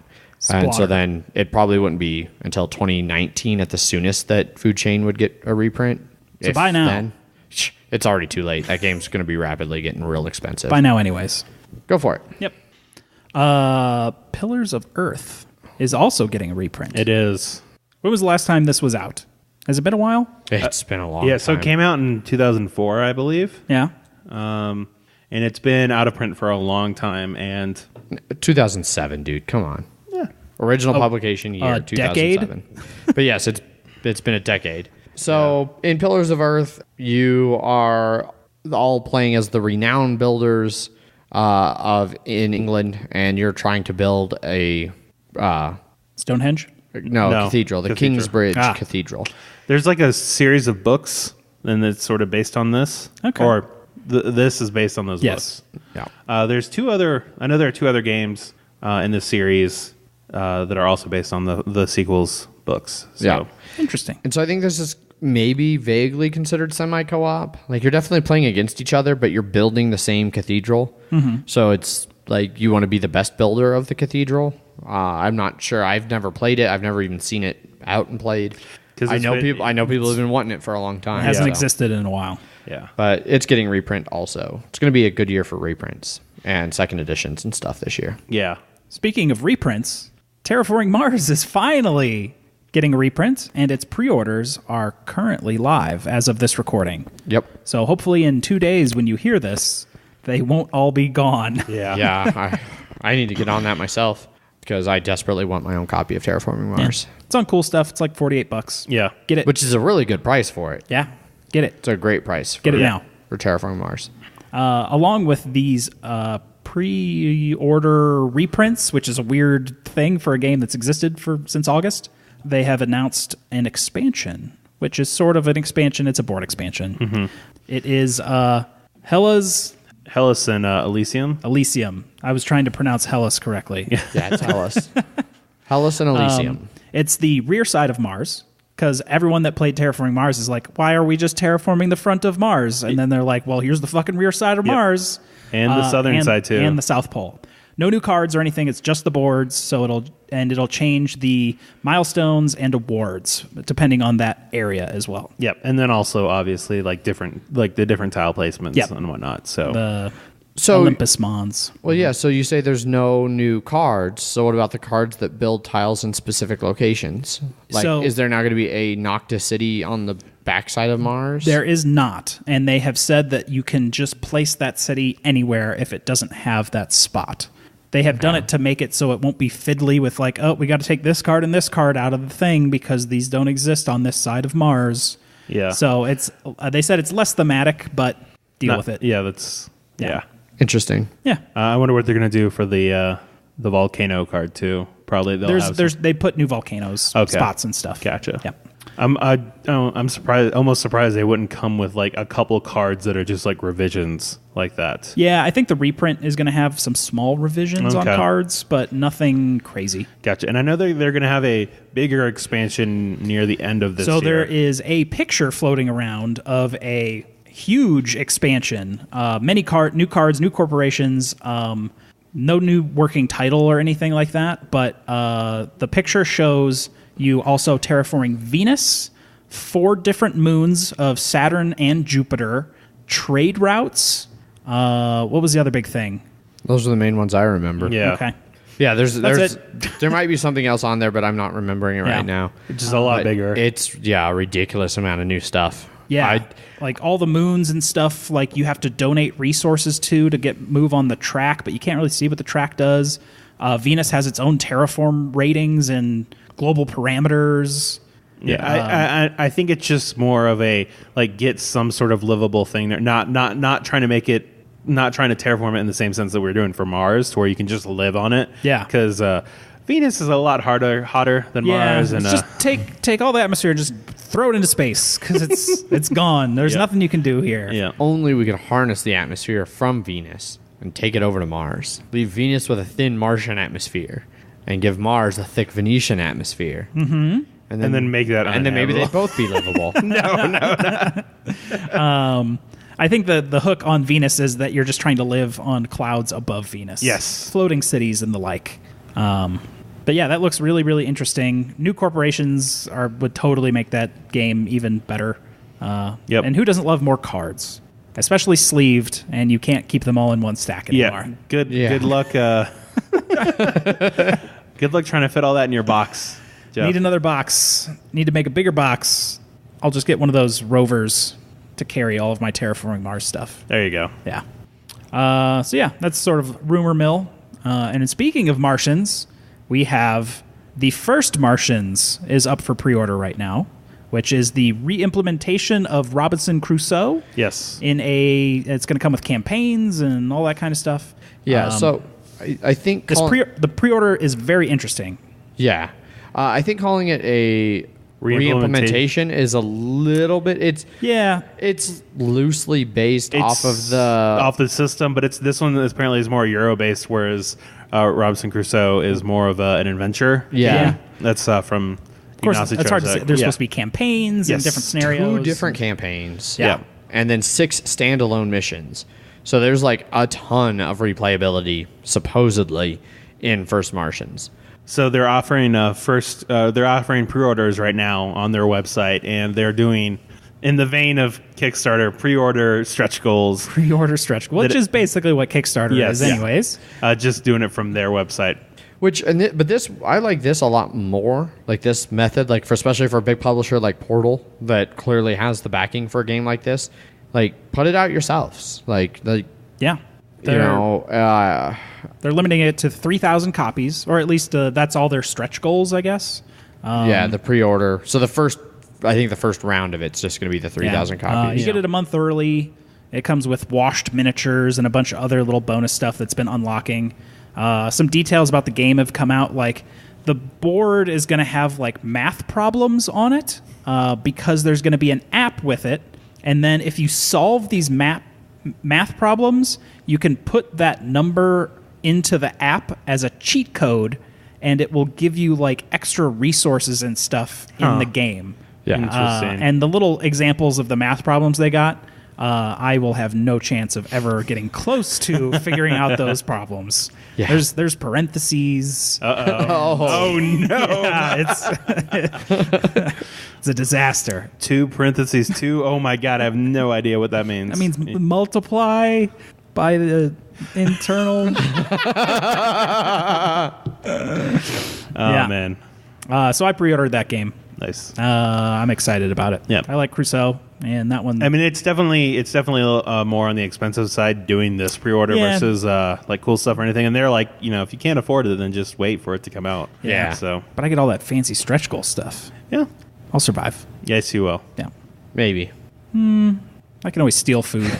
And so then it probably wouldn't be until 2019 at the soonest that Food Chain would get a reprint. So buy now. Then, it's already too late. That game's going to be rapidly getting real expensive. Buy now anyways. Go for it. Yep. Pillars of Earth is also getting a reprint. It is. When was the last time this was out? Has it been a while? It's been a long time. Yeah, so it came out in 2004, I believe. Yeah. And it's been out of print for a long time. And 2007, dude. Come on. yeah, Original publication year, a 2007. But yes, it's been a decade. So in Pillars of Earth, you are all playing as the renowned builders in England, and you're trying to build a Stonehenge? No, cathedral, the Cathedral. Kingsbridge Cathedral. there's like a series of books, and it's sort of based on this. Okay. Or this is based on those Yes. books. Yeah. There's I know there are 2 other games in this series that are also based on the sequels books. So. Yeah. Interesting. And so I think this is maybe vaguely considered semi-co-op. Like you're definitely playing against each other, but you're building the same cathedral. So it's like you want to be the best builder of the cathedral. I'm not sure. I've never played it. I've never even seen it out and played. I know people have been wanting it for a long time. It hasn't existed in a while. Yeah. But it's getting reprint also. It's going to be a good year for reprints and second editions and stuff this year. Yeah. Speaking of reprints, Terraforming Mars is finally getting a reprint, and its pre-orders are currently live as of this recording. Yep. So hopefully in 2 days when you hear this, they won't all be gone. Yeah. Yeah, I need to get on that myself because I desperately want my own copy of Terraforming Mars. Yeah. It's on cool stuff. It's like $48. Yeah. Get it. Which is a really good price for it. Yeah. Get it. It's a great price. Get it now. For Terraforming Mars. Along with these pre-order reprints, which is a weird thing for a game that's existed since August, they have announced an expansion, which is sort of an expansion. It's a board expansion. Mm-hmm. It is Hellas and Elysium. Elysium. I was trying to pronounce Hellas correctly. Yeah, it's Hellas. Hellas and Elysium. It's the rear side of Mars, because everyone that played Terraforming Mars is like, why are we just terraforming the front of Mars? And then they're like, well, here's the fucking rear side of Mars. And the southern side, too. And the South Pole. No new cards or anything. It's just the boards, so it'll change the milestones and awards, depending on that area as well. Yep. And then also, obviously, the different tile placements and whatnot. So Olympus Mons. Well, yeah, so you say there's no new cards. So what about the cards that build tiles in specific locations? Is there now going to be a Noctis City on the backside of Mars? There is not. And they have said that you can just place that city anywhere if it doesn't have that spot. They have done it to make it so it won't be fiddly with we got to take this card and this card out of the thing because these don't exist on this side of Mars. Yeah. So they said it's less thematic, but deal with it. Yeah, that's... Yeah. Interesting. Yeah. I wonder what they're going to do for the volcano card, too. Probably they put new volcanoes, spots and stuff. Gotcha. Yep. I'm surprised, almost surprised they wouldn't come with a couple cards that are just revisions like that. Yeah, I think the reprint is going to have some small revisions on cards, but nothing crazy. Gotcha. And I know they're going to have a bigger expansion near the end of this year. So there is a picture floating around of a huge expansion. New cards, new corporations. No new working title or anything like that, but the picture shows you also terraforming Venus, 4 different moons of Saturn and Jupiter, trade routes. What was the other big thing? Those are the main ones I remember. Yeah. Okay. Yeah, there might be something else on there, but I'm not remembering it right now. It's just a lot bigger. It's a ridiculous amount of new stuff. Yeah, all the moons and stuff, you have to donate resources to move on the track, but you can't really see what the track does. Venus has its own terraform ratings and global parameters. Yeah, I think it's just more of a get some sort of livable thing there. Not trying to make it, not trying to terraform it in the same sense that we're doing for Mars, to where you can just live on it. Yeah, because Venus is a lot hotter than Mars, and just take all the atmosphere and just throw it into space because it's gone. There's nothing you can do here. Yeah, only we could harness the atmosphere from Venus and take it over to Mars. Leave Venus with a thin Martian atmosphere, and give Mars a thick Venetian atmosphere. Mm-hmm. And then make that and then maybe they'd both be livable. No. I think the hook on Venus is that you're just trying to live on clouds above Venus. Yes. Floating cities and the like. But yeah, that looks really, really interesting. New corporations would totally make that game even better. Yep. And who doesn't love more cards? Especially sleeved, and you can't keep them all in one stack anymore. Good luck. Good luck trying to fit all that in your box, Jeff. Need another box. Need to make a bigger box. I'll just get one of those rovers to carry all of my Terraforming Mars stuff. There you go. Yeah. So yeah, that's sort of rumor mill. And speaking of Martians, we have the First Martians is up for pre-order right now, which is the re-implementation of Robinson Crusoe. Yes. It's going to come with campaigns and all that kind of stuff. Yeah. So I think the pre-order is very interesting. Yeah. I think calling it a re-implementation is a little bit. It's loosely based off the system, but this one apparently is more Euro based, whereas Robinson Crusoe is more of an adventure. Yeah. That's from. Of course, Ignacy it's hard to say. There's Yeah. supposed to be campaigns and different scenarios. 2 different campaigns. Yeah. And then 6 standalone missions. So there's like a ton of replayability, supposedly, in First Martians. So they're offering they're offering pre-orders right now on their website, and they're doing in the vein of Kickstarter, pre-order stretch goals. Pre-order stretch, which is basically what Kickstarter is, anyways. Just doing it from their website. But this, I like this a lot more. Like this method, like especially for a big publisher like Portal that clearly has the backing for a game like this. Like, put it out yourselves. Yeah. They're limiting it to 3,000 copies, or at least that's all their stretch goals, I guess. The pre-order. So I think the first round of it's just going to be the 3,000 copies. You get it a month early. It comes with washed miniatures and a bunch of other little bonus stuff that's been unlocking. Some details about the game have come out. Like, the board is going to have like math problems on it because there's going to be an app with it. And then if you solve these math problems, you can put that number into the app as a cheat code, and it will give you like extra resources and stuff in the game. Yeah, interesting. And the little examples of the math problems they got, I will have no chance of ever getting close to figuring out those problems. Yeah. There's parentheses. Oh no! Yeah, it's a disaster. 2 parentheses 2. Oh my god! I have no idea what that means. That means multiply by the internal. Man. So I pre-ordered that game. Nice. I'm excited about it. Yeah. I like Crusoe, and that one. I mean, it's definitely more on the expensive side doing this pre-order versus like cool stuff or anything. And they're like, if you can't afford it, then just wait for it to come out. Yeah. So, but I get all that fancy stretch goal stuff. yeah, I'll survive. yes, you will. Yeah. Maybe. I can always steal food.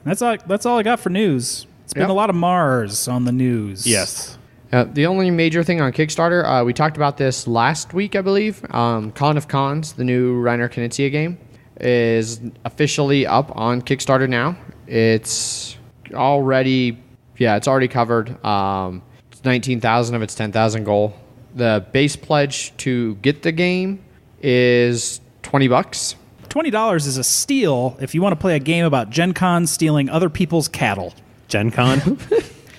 That's all I got for news. It's been a lot of Mars on the news. Yes. The only major thing on Kickstarter, we talked about this last week, I believe. Con of Cons, the new Reiner Knizia game, is officially up on Kickstarter now. It's already covered. It's 19,000 of its 10,000 goal. The base pledge to get the game is $20. $20 is a steal if you want to play a game about Gen Con stealing other people's cattle. Gen Con?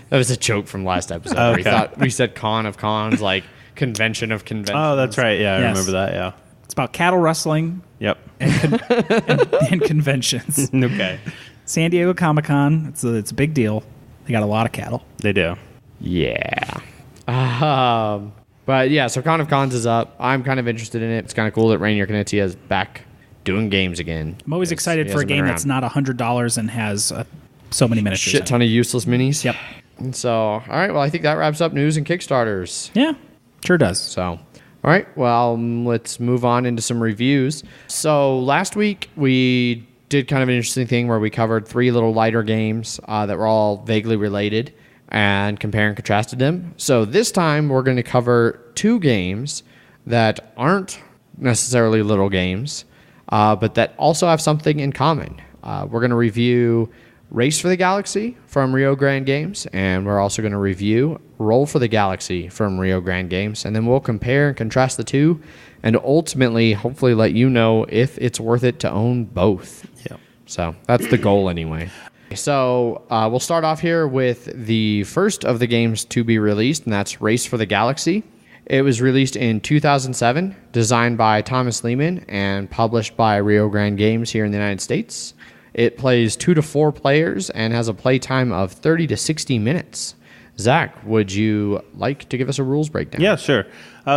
That was a joke from last episode. Okay. We said Con of Cons, like convention of conventions. Oh, that's right. Yeah, I Yes. remember that. Yeah. It's about cattle rustling Yep. and conventions. Okay. San Diego Comic-Con, it's a big deal. They got a lot of cattle. They do. Yeah. But yeah, so Con of Cons is up. I'm kind of interested in it. It's kind of cool that Reiner Knizia is back doing games again. I'm always excited He for a hasn't been game around. that's not $100 and has so many miniatures. Shit ton of useless minis. Yep. And so, all right, well, I think that wraps up news and Kickstarters. Yeah, sure does. So, all right, well, let's move on into some reviews. So last week we did kind of an interesting thing where we covered 3 little lighter games that were all vaguely related and compare and contrasted them. So this time we're going to cover 2 games that aren't necessarily little games, but that also have something in common. We're going to review Race for the Galaxy from Rio Grande Games, and we're also going to review Roll for the Galaxy from Rio Grande Games, and then we'll compare and contrast the 2, and ultimately, hopefully, let you know if it's worth it to own both. Yeah. So that's the goal anyway. So we'll start off here with the first of the games to be released, and that's Race for the Galaxy. It was released in 2007, designed by Thomas Lehman, and published by Rio Grande Games here in the United States. It plays 2 to 4 players and has a playtime of 30 to 60 minutes. Zach, would you like to give us a rules breakdown? Yeah, sure.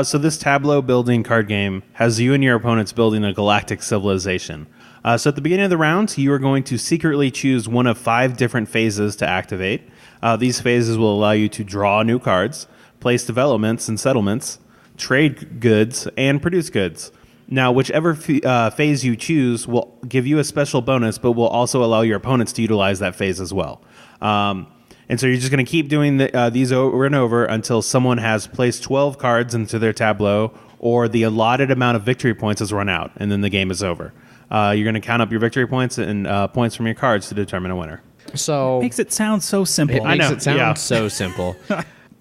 So this tableau building card game has you and your opponents building a galactic civilization. So at the beginning of the round, you are going to secretly choose one of 5 different phases to activate. These phases will allow you to draw new cards, place developments and settlements, trade goods, and produce goods. Now, whichever phase you choose will give you a special bonus, but will also allow your opponents to utilize that phase as well. And so you're just going to keep doing these over and over until someone has placed 12 cards into their tableau or the allotted amount of victory points has run out, and then the game is over. You're going to count up your victory points and points from your cards to determine a winner. So Makes it sound so simple. it makes know, it sound yeah. so simple.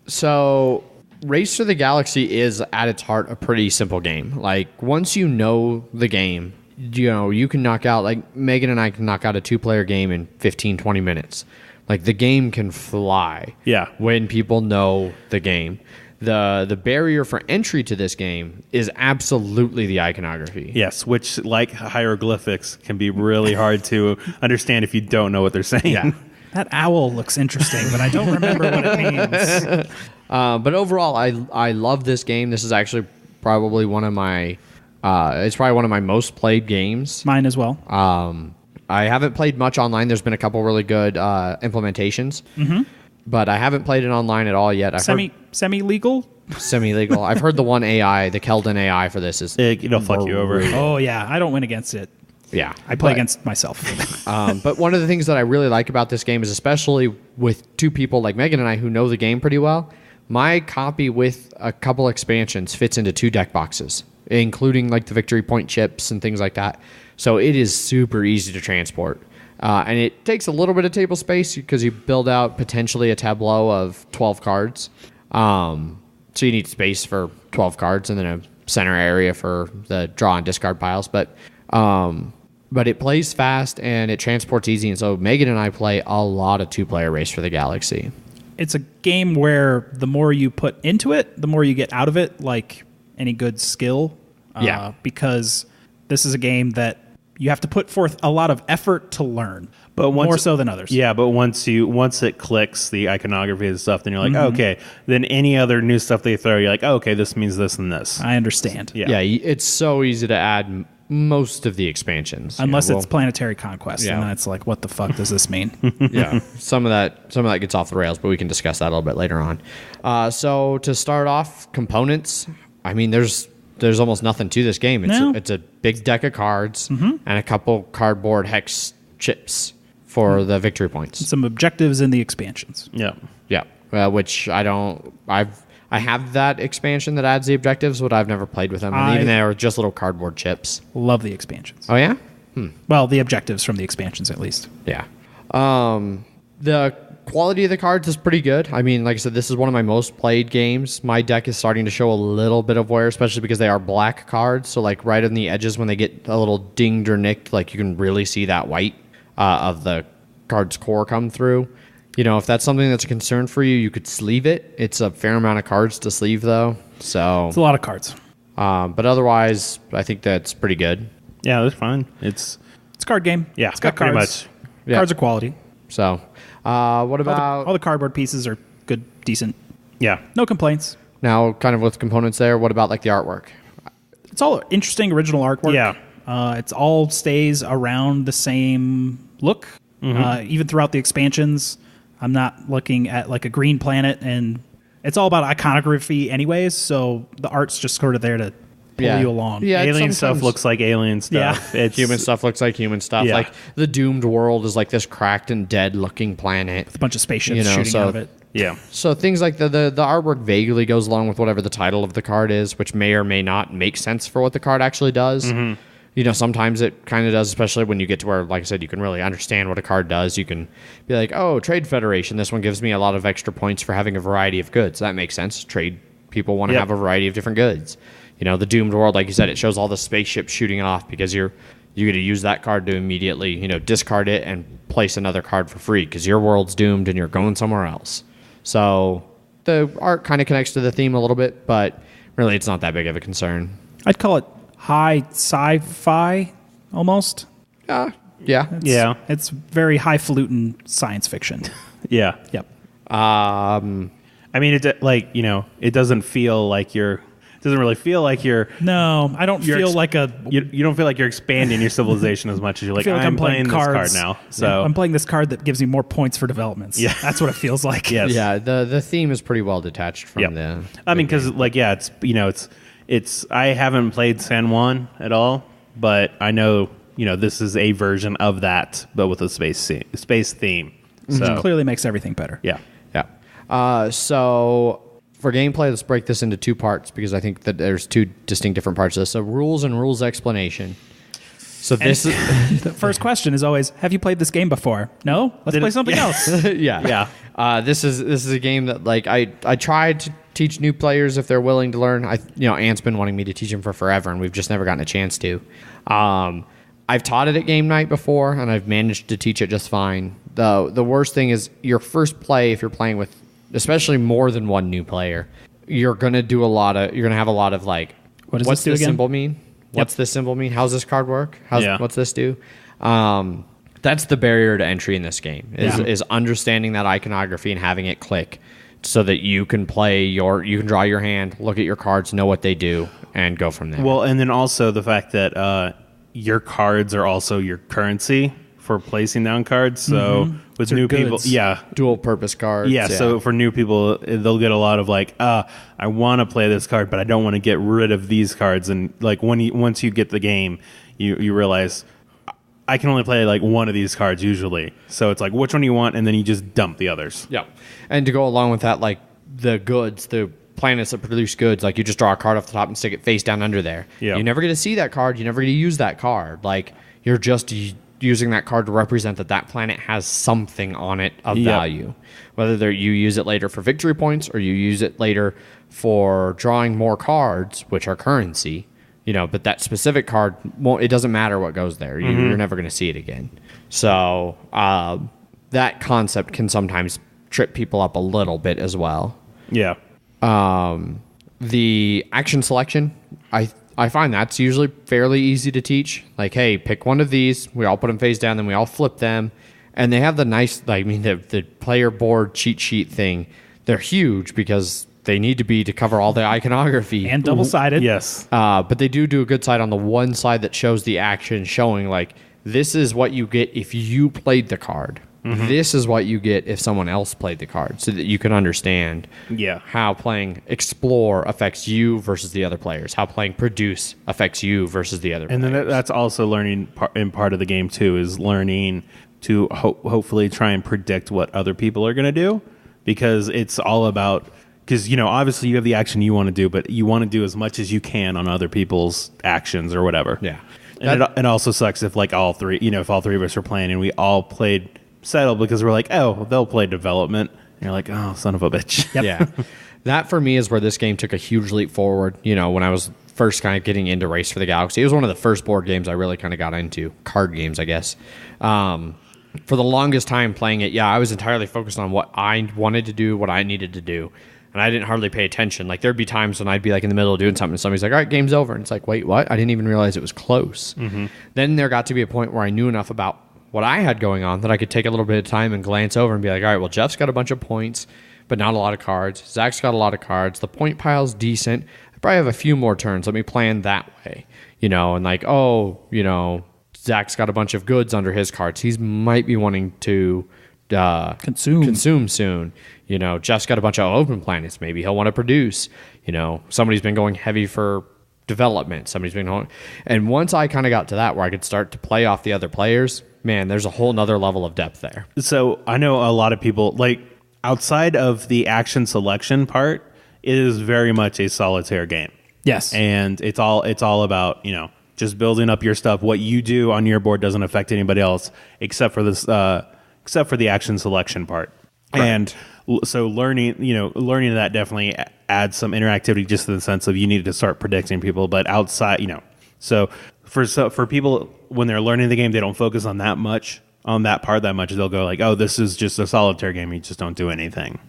So Race for the Galaxy is at its heart a pretty simple game. Like once you know the game, you can knock out, like Megan and I can knock out a 2-player game in 15, 20 minutes. Like the game can fly. Yeah. When people know the game. the barrier for entry to this game is absolutely the iconography. Yes, which, like hieroglyphics, can be really hard to understand if you don't know what they're saying. Yeah. That owl looks interesting, but I don't remember what it means. But overall, I love this game. This is actually probably one of my most played games. Mine as well. I haven't played much online. There's been a couple really good implementations, but I haven't played it online at all yet. Semi-legal? Semi-legal. I've heard the one AI, the Keldon AI for this is... It'll fuck you over. Oh, yeah. I don't win against it. Yeah. I play against myself. But one of the things that I really like about this game is, especially with two people like Megan and I who know the game pretty well, my copy with a couple expansions fits into 2 deck boxes, including like the victory point chips and things like that. So it is super easy to transport. And it takes a little bit of table space because you build out potentially a tableau of 12 cards. So you need space for 12 cards and then a center area for the draw and discard piles. But it plays fast and it transports easy. And so Megan and I play a lot of 2-player Race for the Galaxy. It's a game where the more you put into it, the more you get out of it, like any good skill. Yeah. Because this is a game that you have to put forth a lot of effort to learn, but more so than others. Yeah, but once it clicks, the iconography and stuff, then you're like, okay. Then any other new stuff they throw, you're like, oh, okay, this means this and this. I understand. Yeah, it's so easy to add most of the expansions. Unless it's Planetary Conquest, Yeah. and then it's like, what the fuck does this mean? Yeah, some of that gets off the rails, but we can discuss that a little bit later on. So to start off, components. I mean, there's almost nothing to this game. It's a big deck of cards and a couple cardboard hex chips for the victory points. Some objectives in the expansions. Yeah. Yeah, which I have that expansion that adds the objectives, but I've never played with them. And even they are just little cardboard chips. Love the expansions. Oh yeah. Well, the objectives from the expansions, at least. Yeah. The quality of the cards is pretty good. I mean, like I said, this is one of my most played games. My deck is starting to show a little bit of wear, especially because they are black cards. So like right on the edges when they get a little dinged or nicked, like you can really see that white of the card's core come through. You know, if that's something that's a concern for you, you could sleeve it. It's a fair amount of cards to sleeve, though. So It's a lot of cards. but otherwise, I think that's pretty good. Yeah, that's fine. It's It's a card game. Yeah, It's got pretty cards. much. Yeah. Cards are quality. So, what about All the cardboard pieces are good, decent. yeah. No complaints. now? Kind of with components there. What about like the artwork? It's all interesting original artwork. Yeah. It's all stays around the same look, even throughout the expansions. I'm not looking at like a green planet, and it's all about iconography anyways, so the art's just sort of there to pull you along. Yeah, Alien stuff sometimes- looks like alien stuff. Yeah. It's Human stuff looks like human stuff. Yeah. Like the doomed world is like this cracked and dead looking planet. With a bunch of spaceships You know, shooting so- out of it. Yeah. So things like the artwork vaguely goes along with whatever the title of the card is, which may or may not make sense for what the card actually does. You know, sometimes it kind of does, especially when you get to where, like I said, you can really understand what a card does. You can be like, oh, Trade Federation, this one gives me a lot of extra points for having a variety of goods. That makes sense. Trade people want to Yep. have a variety of different goods. You know, the doomed world, like you said, it shows all the spaceships shooting off because you get to use that card to immediately, discard it and place another card for free because your world's doomed and you're going somewhere else. So the art kind of connects to the theme a little bit, but really it's not that big of a concern. I'd call it high sci-fi almost. Yeah. Yeah. It's very highfalutin science fiction. Yeah. Yep. I mean, it doesn't feel like you're. It doesn't really feel like you're. No, I don't feel like a. You don't feel like you're expanding your civilization as much as you're like, feel like I'm playing this cards. card now. So I'm playing this card that gives me more points for developments. Yeah. That's what it feels like. Yes. Yeah, the theme is pretty well detached from Yep. the. I mean, because it's I haven't played San Juan at all, but I know this is a version of that, but with a space theme. So Clearly makes everything better. yeah. So for gameplay, let's break this into 2 parts because I think that there's 2 distinct different parts of this. So rules and rules explanation. So this is The first question is always, have you played this game before? No? Let's play something else. yeah. This is a game that like I tried to teach new players if they're willing to learn. Ant's been wanting me to teach him for forever, and we've just never gotten a chance to. I've taught it at game night before, and I've managed to teach it just fine. The worst thing is your first play if you're playing with especially more than one new player. you're gonna have a lot of like, What does what's this do this again? symbol mean? What's this symbol mean? How's this card work? What's this do? That's the barrier to entry in this game is understanding that iconography and having it click so that you can you can draw your hand, look at your cards, know what they do, and go from there. Well, and then also the fact that your cards are also your currency for placing down cards. So with new people, dual purpose cards. Yeah, so for new people, they'll get a lot of like, I want to play this card, but I don't want to get rid of these cards. And like once you get the game, you realize I can only play like one of these cards usually. So it's like, which one do you want? And then you just dump the others. Yeah. And to go along with that, like the planets that produce goods, like you just draw a card off the top and stick it face down under there. Yeah. You never get to see that card. You never get to use that card. Like you're just using that card to represent that planet has something on it of value. Whether you use it later for victory points or you use it later for drawing more cards, which are currency. But that specific card, it doesn't matter what goes there. You're never going to see it again. So that concept can sometimes trip people up a little bit as well. Yeah. The action selection, I find that's usually fairly easy to teach. Like, hey, pick one of these. We all put them face down, then we all flip them. And they have the nice, the player board cheat sheet thing. They're huge because they need to be to cover all the iconography. And double-sided. Yes. But they do a good side on the one side that shows the action, showing like, this is what you get if you played the card. This is what you get if someone else played the card, so that you can understand how playing Explore affects you versus the other players, how playing Produce affects you versus the other players. And then that's also learning part of the game too, is learning to hopefully try and predict what other people are going to do, because it's all about, because obviously you have the action you want to do, but you want to do as much as you can on other people's actions or whatever. Yeah. And it also sucks if like all three of us are playing and we all played settle because we're like, oh, they'll play development. And you're like, oh, son of a bitch. Yep. Yeah. That for me is where this game took a huge leap forward. When I was first kind of getting into Race for the Galaxy, it was one of the first board games I really kind of got into. Card games, I guess. For the longest time playing it, I was entirely focused on what I wanted to do, what I needed to do. And I didn't hardly pay attention. Like, there'd be times when I'd be like in the middle of doing something and somebody's like, all right, game's over. And it's like, wait, what? I didn't even realize it was close. Then there got to be a point where I knew enough about what I had going on that I could take a little bit of time and glance over and be like, all right, well, Jeff's got a bunch of points, but not a lot of cards. Zach's got a lot of cards. The point pile's decent. I probably have a few more turns. Let me plan that way. And like, Zach's got a bunch of goods under his cards. He might be wanting to consume soon. Jeff's got a bunch of open planets. Maybe he'll want to produce. Somebody's been going heavy for development. And once I kind of got to that where I could start to play off the other players, man, there's a whole nother level of depth there. So I know a lot of people, like, outside of the action selection part, it is very much a solitaire game. Yes. And it's all about, just building up your stuff. What you do on your board doesn't affect anybody else except for the action selection part. Right. And so learning that definitely adds some interactivity, just in the sense of you need to start predicting people. But outside, so for people, when they're learning the game, they don't focus on that part that much. They'll go like, oh, this is just a solitaire game. You just don't do anything.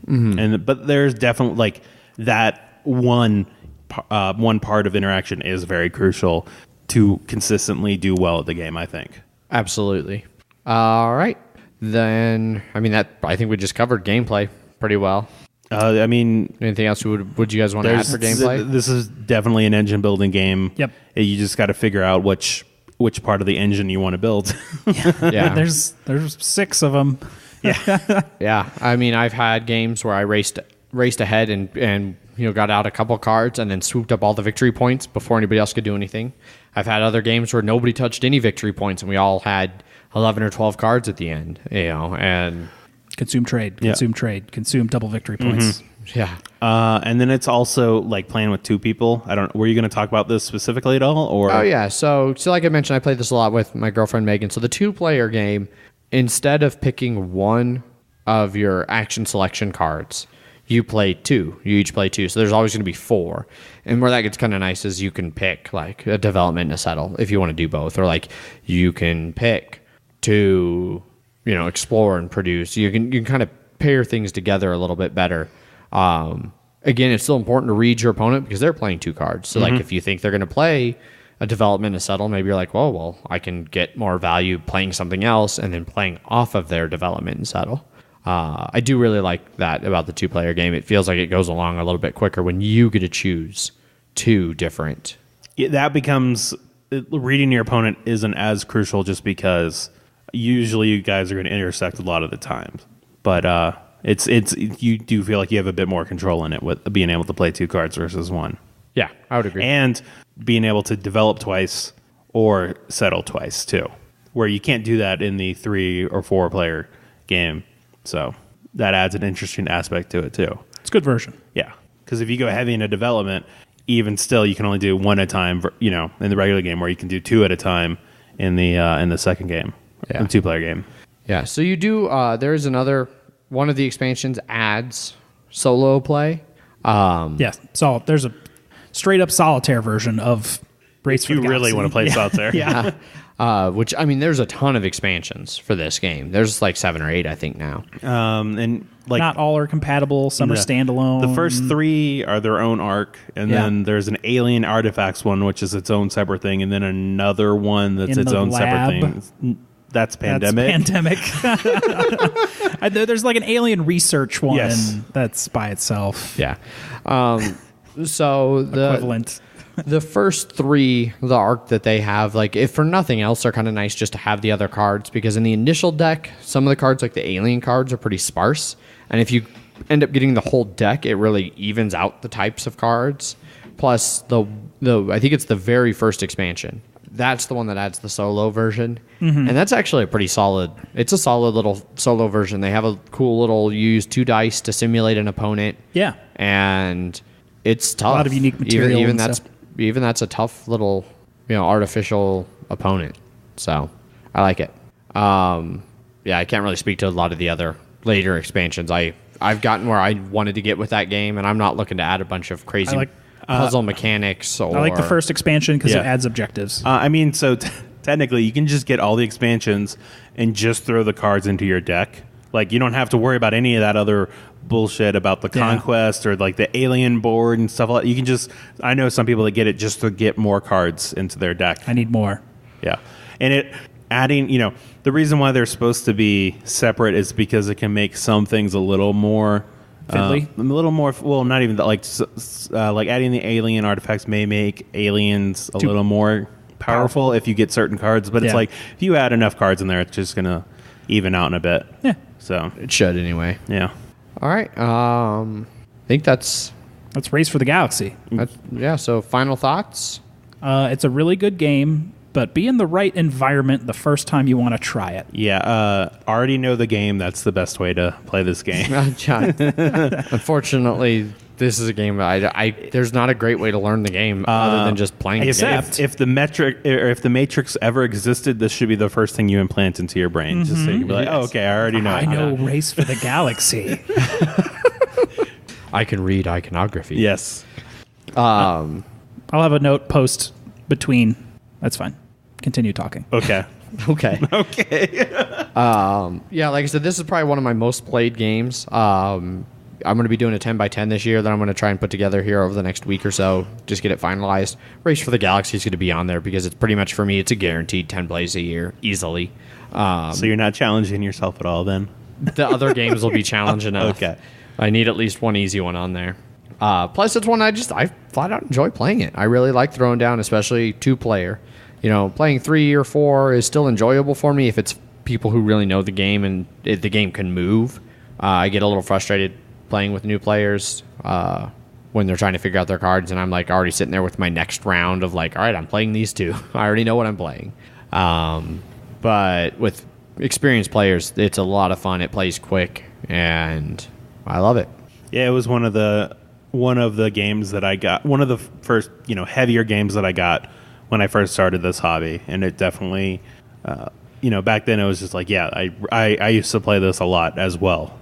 But there's definitely like that one part of interaction is very crucial to consistently do well at the game, I think. Absolutely. All right. Then, I think we just covered gameplay pretty well. Anything else would you guys want to add for gameplay? This is definitely an engine building game. Yep. You just got to figure out which part of the engine you want to build. Yeah. There's 6 of them. Yeah. Yeah. I've had games where I raced ahead and got out a couple cards and then swooped up all the victory points before anybody else could do anything. I've had other games where nobody touched any victory points and we all had 11 or 12 cards at the end, and consume double victory points. Yeah. And then it's also like playing with 2 people. Were you going to talk about this specifically at all? Or? Oh yeah. So like I mentioned, I played this a lot with my girlfriend Megan. So the 2-player game, instead of picking one of your action selection cards, you play 2. You each play 2. So there's always going to be 4. And where that gets kind of nice is you can pick like a development and a settle if you want to do both, or like you can pick to explore and produce. You can kind of pair things together a little bit better. again, it's still important to read your opponent because they're playing 2 cards. So like if you think they're going to play a development, a settle, maybe you're like, well, I can get more value playing something else and then playing off of their development and settle. I do really like that about the 2-player game. It feels like it goes along a little bit quicker when you get to choose 2 different. Yeah, that becomes reading your opponent isn't as crucial just because usually you guys are going to intersect a lot of the times. But it's you do feel like you have a bit more control in it with being able to play 2 cards versus 1. Yeah, I would agree. And being able to develop twice or settle twice too, where you can't do that in the 3 or 4 player game. So that adds an interesting aspect to it too. It's a good version. Yeah, because if you go heavy into development, even still you can only do 1 at a time. You know, in the regular game, where you can do 2 at a time in the second game, in the 2-player game. Yeah. So you do. There is another one of the expansions adds solo play. Yeah. So there's a straight up solitaire version of Race for the Galaxy. You really want to play solitaire? Yeah. Which, I mean, there's a ton of expansions for this game. There's like 7 or 8, I think, now. And like not all are compatible. Some are standalone. The first 3 are their own arc, and then there's an Alien Artifacts one, which is its own separate thing, and then another one that's In its the own lab. separate thing. That's Pandemic. There's like an alien research one Yes. that's by itself. Yeah. So the Equivalent. the first 3, the arc that they have, like, if for nothing else, they're kind of nice just to have the other cards, because in the initial deck, some of the cards, like the alien cards, are pretty sparse. And if you end up getting the whole deck, it really evens out the types of cards. Plus, the I think it's the very first expansion. That's the one that adds the solo version. And that's actually a pretty solid, it's a solid little solo version. They have a cool little, you use 2 dice to simulate an opponent. Yeah. And it's tough. A lot of unique material. Even and that's stuff. even that's a tough little, artificial opponent. So I like it. Yeah, I can't really speak to a lot of the other later expansions. I've gotten where I wanted to get with that game, and I'm not looking to add a bunch of crazy puzzle mechanics. Or I like the first expansion because Yeah. it adds objectives. I mean, so technically, you can just get all the expansions and just throw the cards into your deck. Like, you don't have to worry about any of that other bullshit about the conquest or like the alien board and stuff like that. You can just, I know some people that get it just to get more cards into their deck. I need more. Yeah. And it adding, the reason why they're supposed to be separate is because it can make some things a little more Fiddly? a little more, well, not even that, like adding the alien artifacts may make aliens a little more powerful if you get certain cards, but it's Yeah. like if you add enough cards in there, it's just going to even out in a bit. Yeah. So, It should anyway. yeah. All right. I think that's Let's Race for the Galaxy. yeah. So final thoughts. It's a really good game, but be in the right environment the first time you want to try it. Yeah, already know the game. That's the best way to play this game. Unfortunately, this is a game there's not a great way to learn the game other than just playing the game. If the metric or if the Matrix ever existed, this should be the first thing you implant into your brain. Just so you can be like, oh, okay, I already know. I know Race for the Galaxy. I can read iconography. Yes. I'll have a note post between. That's fine. Continue talking. Okay. Okay. Okay. Yeah, like I said, this is probably one of my most played games. I'm going to be doing a 10 by 10 this year that I'm going to try and put together here over the next week or so. Just get it finalized. Race for the Galaxy is going to be on there because it's pretty much, for me, it's a guaranteed 10 plays a year, easily. So you're not challenging yourself at all then? The other games will be challenge enough. Okay. I need at least one easy one on there. Plus, it's one I flat out enjoy playing it. I really like throwing down, especially 2-player. Playing 3 or 4 is still enjoyable for me if it's people who really know the game and if the game can move. I get a little frustrated playing with new players when they're trying to figure out their cards, and I'm like already sitting there with my next round of like, all right, I'm playing these 2. I already know what I'm playing. But with experienced players, it's a lot of fun. It plays quick, and I love it. Yeah, it was one of the games that I got, one of the first, heavier games that I got when I first started this hobby. And it definitely, back then it was just like, yeah, I used to play this a lot as well.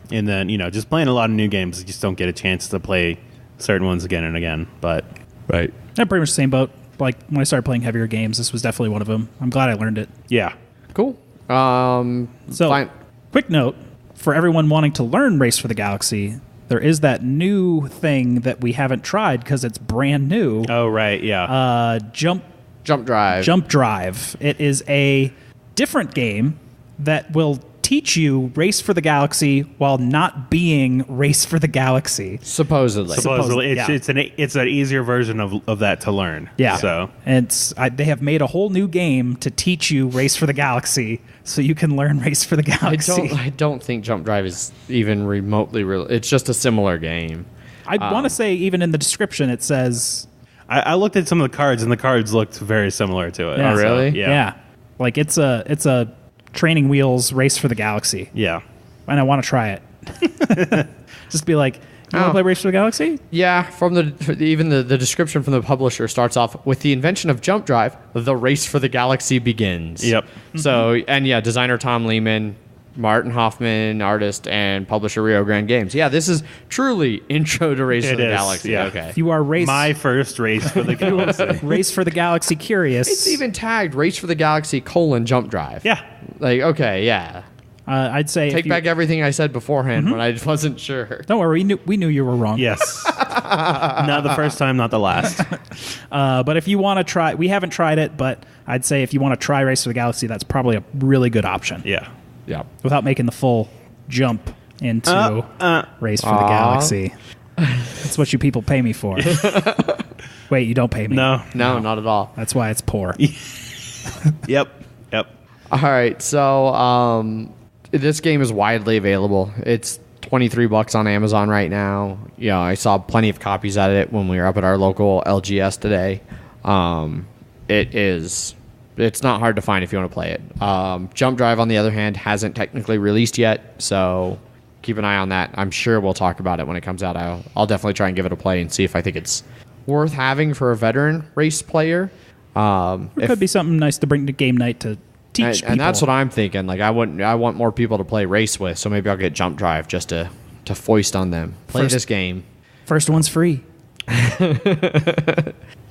And then, just playing a lot of new games, you just don't get a chance to play certain ones again and again. But Right. I'm pretty much the same boat. Like when I started playing heavier games, this was definitely one of them. I'm glad I learned it. yeah. Cool. So, Fine. quick note for everyone wanting to learn Race for the Galaxy, there is that new thing that we haven't tried because it's brand new. Oh, right. Yeah. Jump Drive. Jump Drive. It is a different game that will teach you Race for the Galaxy while not being Race for the Galaxy. Supposedly. It's an easier version of that to learn. Yeah. So and they have made a whole new game to teach you Race for the Galaxy so you can learn Race for the Galaxy. I don't think Jump Drive is even remotely real. It's just a similar game. I want to say even in the description it says... I looked at some of the cards, and the cards looked very similar to it. Yeah. Oh, really? Yeah. Like it's a training wheels Race for the Galaxy. Yeah. And I want to try it. Just be like, you want to play Race for the Galaxy? Yeah, from the description from the publisher starts off with the invention of Jump Drive, the race for the galaxy begins. Yep. So, and yeah, designer Tom Lehman, Martin Hoffman, artist and publisher Rio Grande Games. Yeah, this is truly intro to Race for the Galaxy. Yeah. Okay. If you are My first Race for the Galaxy. Race for the Galaxy curious. It's even tagged Race for the Galaxy : Jump Drive. Yeah. Like, okay, yeah. I'd say Take back everything I said beforehand when I wasn't sure. Don't worry, we knew you were wrong. Yes. Not the first time, not the last. But if you want to try, we haven't tried it, but I'd say if you want to try Race for the Galaxy, that's probably a really good option. Yeah. Yeah. Without making the full jump into Race for the Galaxy. That's what you people pay me for. Wait, you don't pay me? No. No, not at all. That's why it's poor. Yep. All right, so this game is widely available. It's $23 on Amazon right now. Yeah, I saw plenty of copies at it when we were up at our local LGS today. It's not hard to find if you want to play it. Jump Drive, on the other hand, hasn't technically released yet, so keep an eye on that. I'm sure we'll talk about it when it comes out. I'll definitely try and give it a play and see if I think it's worth having for a veteran race player. It could be something nice to bring to game night to teach people. And that's what I'm thinking. Like I want more people to play race with, so maybe I'll get Jump Drive just to foist on them. Play this game. First one's free.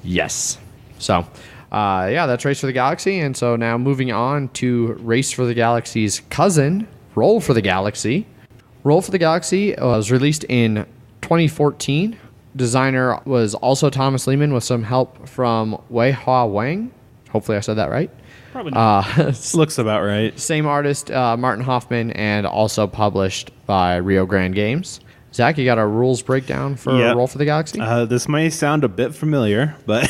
Yes. So, yeah, that's Race for the Galaxy. And so now moving on to Race for the Galaxy's cousin, Roll for the Galaxy. Roll for the Galaxy was released in 2014. Designer was also Thomas Lehman with some help from Wei Hua Wang. Hopefully I said that right. Probably not. Looks about right. Same artist, Martin Hoffman, and also published by Rio Grande Games. Zach, you got a rules breakdown for Roll for the Galaxy? This may sound a bit familiar, but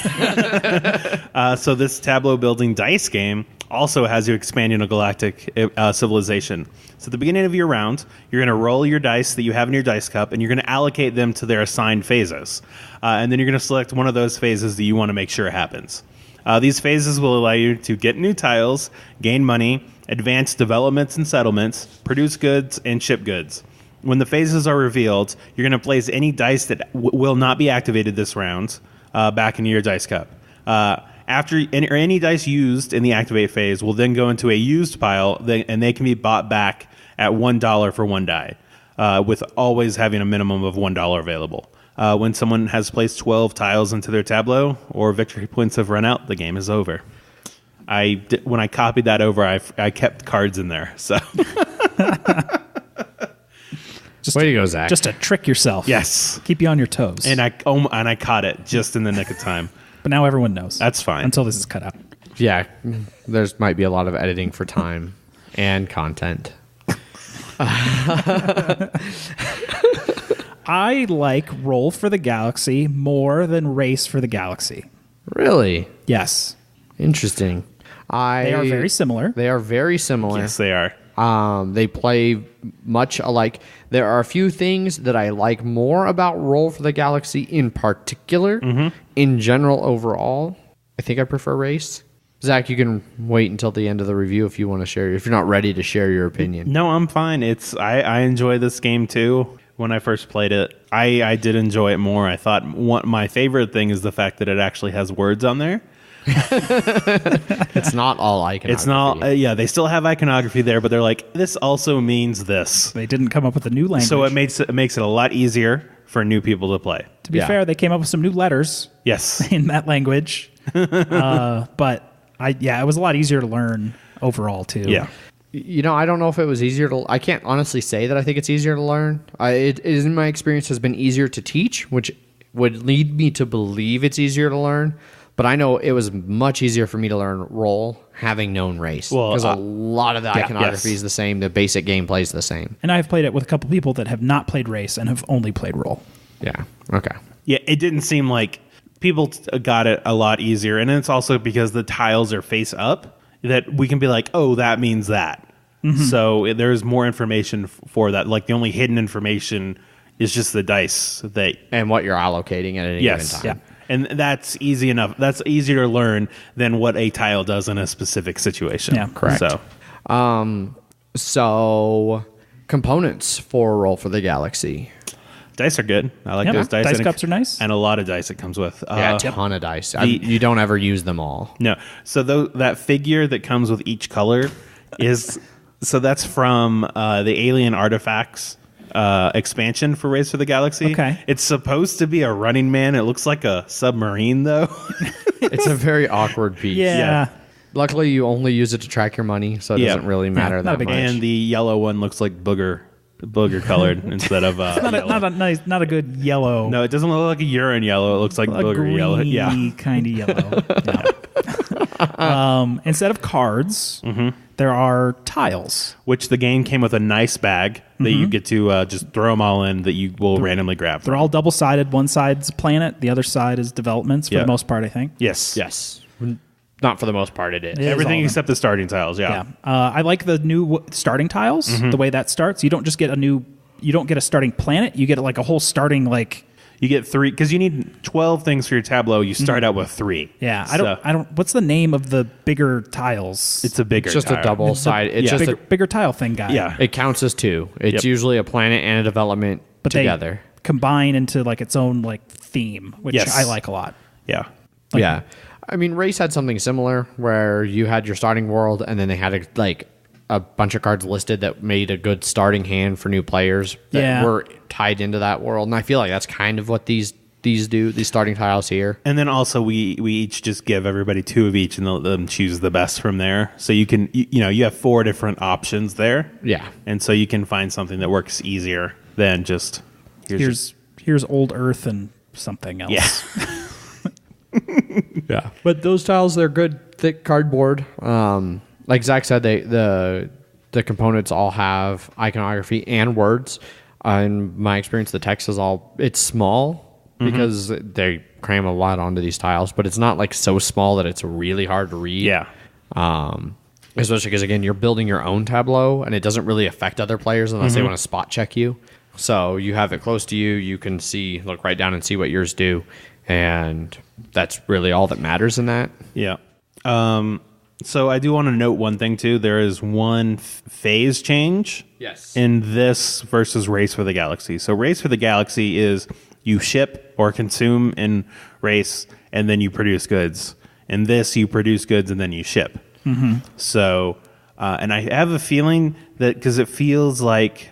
so this tableau building dice game also has you expanding a galactic civilization. So at the beginning of your round, you're going to roll your dice that you have in your dice cup, and you're going to allocate them to their assigned phases. And then you're going to select one of those phases that you want to make sure happens. These phases will allow you to get new tiles, gain money, advance developments and settlements, produce goods, and ship goods. When the phases are revealed, you're going to place any dice that will not be activated this round back into your dice cup. After any dice used in the activate phase will then go into a used pile, and they can be bought back at $1 for one die, with always having a minimum of $1 available. When someone has placed 12 tiles into their tableau or victory points have run out, the game is over. When I copied that over, I kept cards in there. So. Way to go, Zach. Just to trick yourself. Yes. Keep you on your toes. And I caught it just in the nick of time. But now everyone knows. That's fine. Until this is cut out. Yeah, there's might be a lot of editing for time and content. I like Roll for the Galaxy more than Race for the Galaxy. Really? Yes. Interesting. They are very similar. They are very similar. Yes, they are. They play much alike. There are a few things that I like more about Roll for the Galaxy in particular. Mm-hmm. In general, overall, I think I prefer Race. Zach, you can wait until the end of the review if you want to share. If you're not ready to share your opinion. No, I'm fine. I enjoy this game too. When I first played it, I did enjoy it more. I thought my favorite thing is the fact that it actually has words on there. It's not all iconography. It's not. They still have iconography there, but they're like, this also means this. They didn't come up with a new language. So it makes it a lot easier for new people to play. To be fair, they came up with some new letters. Yes. In that language. But it was a lot easier to learn overall too. Yeah. I don't know if it was easier to. I can't honestly say that I think it's easier to learn. It is, in my experience, has been easier to teach, which would lead me to believe it's easier to learn. But I know it was much easier for me to learn role having known race, because a lot of the iconography is the same. The basic gameplay is the same. And I've played it with a couple people that have not played race and have only played role. Yeah. Okay. Yeah, it didn't seem like people got it a lot easier, and it's also because the tiles are face up that we can be like, oh, that means that. So there's more information for that. Like the only hidden information is just the dice and what you're allocating at any given time. Yeah. And that's easy enough. That's easier to learn than what a tile does in a specific situation. Yeah, correct. So components for Roll for the Galaxy. Dice are good. I like those dice. Dice cups are nice. And a lot of dice it comes with. A ton of dice. You don't ever use them all. No. So that figure that comes with each color is... So that's from the Alien Artifacts expansion for Race for the Galaxy. Okay. It's supposed to be a running man. It looks like a submarine, though. It's a very awkward piece. Yeah. Luckily, you only use it to track your money, so it doesn't really matter that much. And the yellow one looks like booger colored instead of not a good yellow. No, it doesn't look like a urine yellow. It looks like booger yellow. Yeah, kind of yellow. Instead of cards, there are tiles. Which the game came with a nice bag that you get to just throw them all in that you will randomly grab. They're all double-sided. One side's planet, the other side is developments for the most part, I think. Yes. Not for the most part, it is. Everything except the starting tiles, yeah. I like the new starting tiles, the way that starts. You don't just get you don't get a starting planet. You get like a whole starting, like... You get 3, because you need 12 things for your tableau. You start out with 3. Yeah, I don't... What's the name of the bigger tiles? It's a bigger It's just tile. a double side. It's just a bigger tile thing, guy. Yeah. It counts as 2. It's usually a planet and a development together. They combine into like its own like theme, which I like a lot. Yeah. Yeah. I mean, Race had something similar where you had your starting world and then they had a bunch of cards listed that made a good starting hand for new players that were tied into that world. And I feel like that's kind of what these do, these starting tiles here. And then also we each just give everybody 2 of each and let them choose the best from there. So you can, you have 4 different options there. Yeah. And so you can find something that works easier than just here's old Earth and something else. Yeah. Yeah. But those tiles, they're good, thick cardboard. Like Zach said, the components all have iconography and words. In my experience, the text is it's small because they cram a lot onto these tiles, but it's not like so small that it's really hard to read. Yeah. Especially because, again, you're building your own tableau and it doesn't really affect other players unless they want to spot check you. So you have it close to you. You can look right down and see what yours do. And that's really all that matters in that. Yeah. So I do want to note one thing, too. There is one phase change in this versus Race for the Galaxy. So Race for the Galaxy is you ship or consume in Race, and then you produce goods. In this, you produce goods, and then you ship. So, and I have a feeling that because it feels like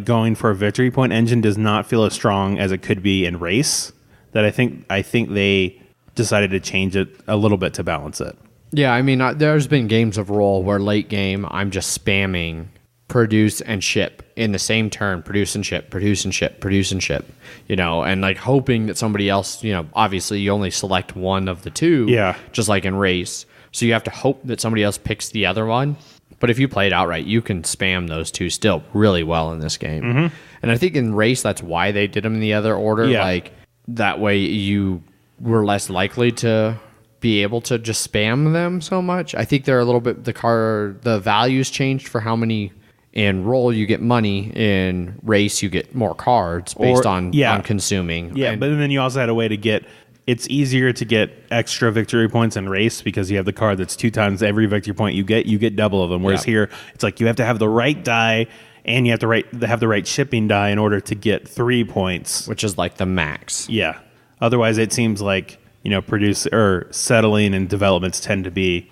going for a victory point engine does not feel as strong as it could be in Race, that I think they decided to change it a little bit to balance it. Yeah, I mean, there's been games of Roll where late game I'm just spamming produce and ship in the same turn, produce and ship, produce and ship, produce and ship, and like hoping that somebody else, obviously you only select one of the 2, just like in Race. So you have to hope that somebody else picks the other one. But if you play it outright, you can spam those 2 still really well in this game. And I think in Race, that's why they did them in the other order. Yeah. Like that way you were less likely to be able to just spam them so much. I think they're a little bit, the values changed for how many in Roll you get money. In Race you get more cards based on consuming. Yeah, but then you also had a way to get, it's easier to get extra victory points in Race because you have the card that's 2 times every victory point you get double of them. Whereas here it's like you have to have the right die and you have to have the right shipping die in order to get 3 points, which is like the max. Yeah. Otherwise it seems like produce or settling and developments tend to be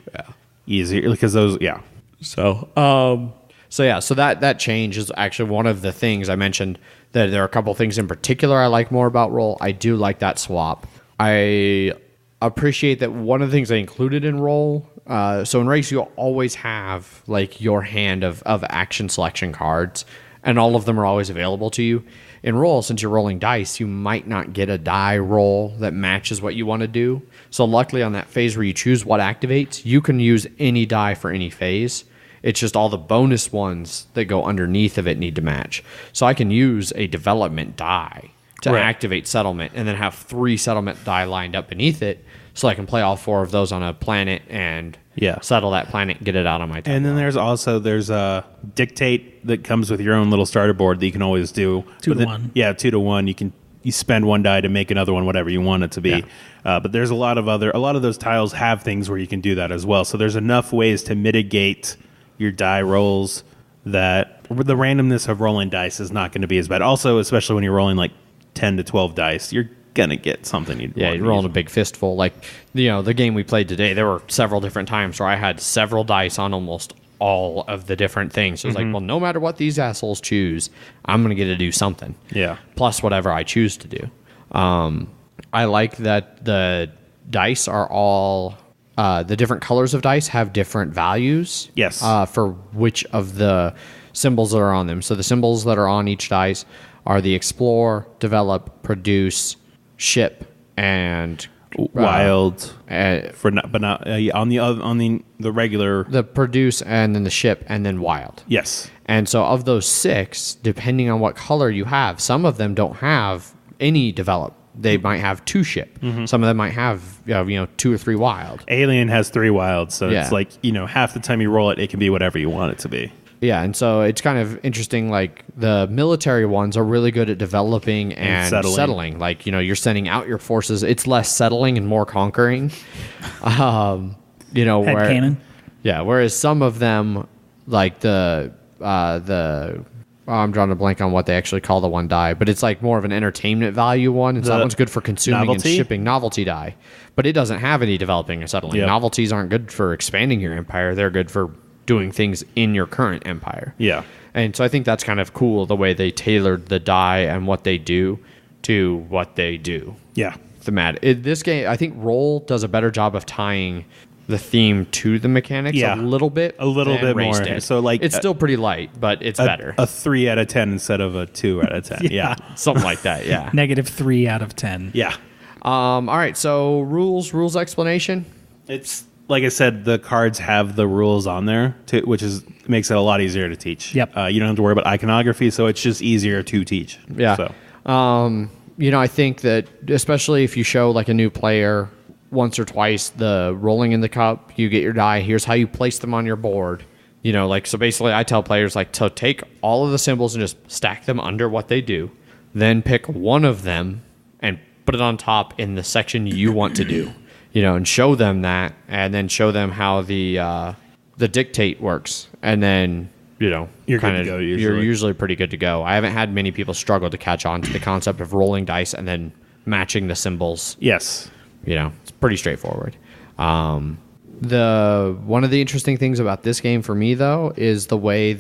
easier because those, So that change is actually one of the things I mentioned. That there are a couple things in particular I like more about Roll. I do like that swap. I appreciate that one of the things I included in roll. So in race, you'll always have like your hand of action selection cards, and all of them are always available to you. In roll, since you're rolling dice, you might not get a die roll that matches what you want to do. So luckily on that phase where you choose what activates, you can use any die for any phase. It's just all the bonus ones that go underneath of it need to match. So I can use a development die to activate settlement and then have 3 settlement die lined up beneath it, so I can play all 4 of those on a planet and settle that planet and get it out on my turn. And then there's a dictate that comes with your own little starter board that you can always do. 2 to 1. Yeah, 2 to 1. You spend 1 die to make another one, whatever you want it to be. Yeah. But there's a lot of those tiles have things where you can do that as well. So there's enough ways to mitigate your die rolls that the randomness of rolling dice is not going to be as bad. Also, especially when you're rolling like 10 to 12 dice, you're gonna get something. You're rolling a big fistful. Like, the game we played today, there were several different times where I had several dice on almost all of the different things. So it's like, well, no matter what these assholes choose, I'm gonna get to do something. Yeah. Plus whatever I choose to do. I like that the dice are all the different colors of dice have different values. Yes. For which of the symbols that are on them. So the symbols that are on each dice are the explore, develop, produce, ship, and wild. But not on the regular. The produce and then the ship and then wild. Yes. And so of those 6, depending on what color you have, some of them don't have any develop. They might have 2 ship. Some of them might have 2 or 3 wild. Alien has 3 wild, so it's like half the time you roll it, it can be whatever you want it to be. Yeah, and so it's kind of interesting. Like the military ones are really good at developing and settling. Like you're sending out your forces. It's less settling and more conquering. Head cannon. Yeah, whereas some of them, like I'm drawing a blank on what they actually call the one die, but it's like more of an entertainment value one. And so that one's good for consuming and shipping. Novelty die, but it doesn't have any developing or settling. Yep. Novelties aren't good for expanding your empire. They're good for doing things in your current empire. Yeah. And so I think that's kind of cool, the way they tailored the die and what they do to what they do. Yeah. This game, I think Roll does a better job of tying the theme to the mechanics a little bit. A little bit more. Did. So like it's still pretty light, but it's better. A 3 out of 10 instead of a 2 out of 10. Yeah. Something like that, yeah. -3 out of 10. Yeah. All right, so rules explanation. It's like I said, the cards have the rules on there, which makes it a lot easier to teach. Yep. You don't have to worry about iconography, so it's just easier to teach. Yeah. So. I think that especially if you show like a new player once or twice the rolling in the cup, you get your die. Here's how you place them on your board. So basically, I tell players like to take all of the symbols and just stack them under what they do, then pick one of them and put it on top in the section you want to do. And show them that, and then show them how the dictate works, and then you're good to go. You're usually pretty good to go. I haven't had many people struggle to catch on to the concept of rolling dice and then matching the symbols. Yes, it's pretty straightforward. One of the interesting things about this game for me though is the way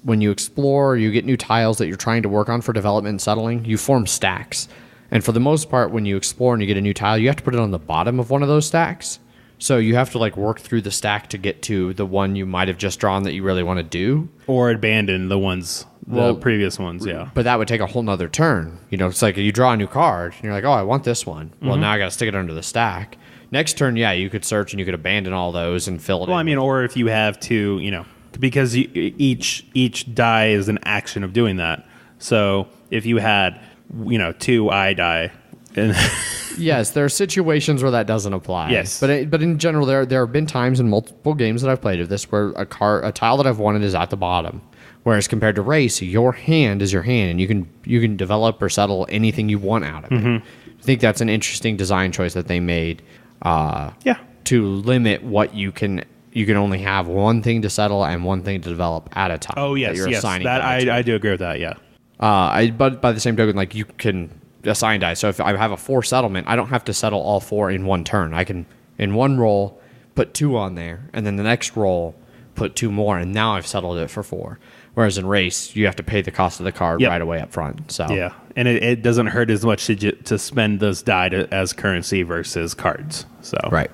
when you explore, you get new tiles that you're trying to work on for development and settling. You form stacks. And for the most part, when you explore and you get a new tile, you have to put it on the bottom of one of those stacks. So you have to work through the stack to get to the one you might have just drawn that you really want to do. Or abandon the previous ones, yeah. But that would take a whole nother turn. It's like you draw a new card, and you're like, oh, I want this one. Well, now I got to stick it under the stack. Next turn, you could search and you could abandon all those and fill it in. Well, I mean, or if you have to, because each die is an action of doing that. So if you had 2 I die. And yes, there are situations where that doesn't apply. Yes, but in general, there have been times in multiple games that I've played of this where a tile that I've wanted is at the bottom, whereas compared to race, your hand is your hand, and you can develop or settle anything you want out of it. I think that's an interesting design choice that they made. To limit what you can only have one thing to settle and one thing to develop at a time. Oh yes, that I do agree with that. Yeah. But by the same token, you can assign dice. So if I have a 4 settlement, I don't have to settle all 4 in one turn. I can, in one roll, put 2 on there, and then the next roll, put 2 more, and now I've settled it for 4. Whereas in Race, you have to pay the cost of the card right away up front. So yeah, and it doesn't hurt as much to spend those die as currency versus cards. So right.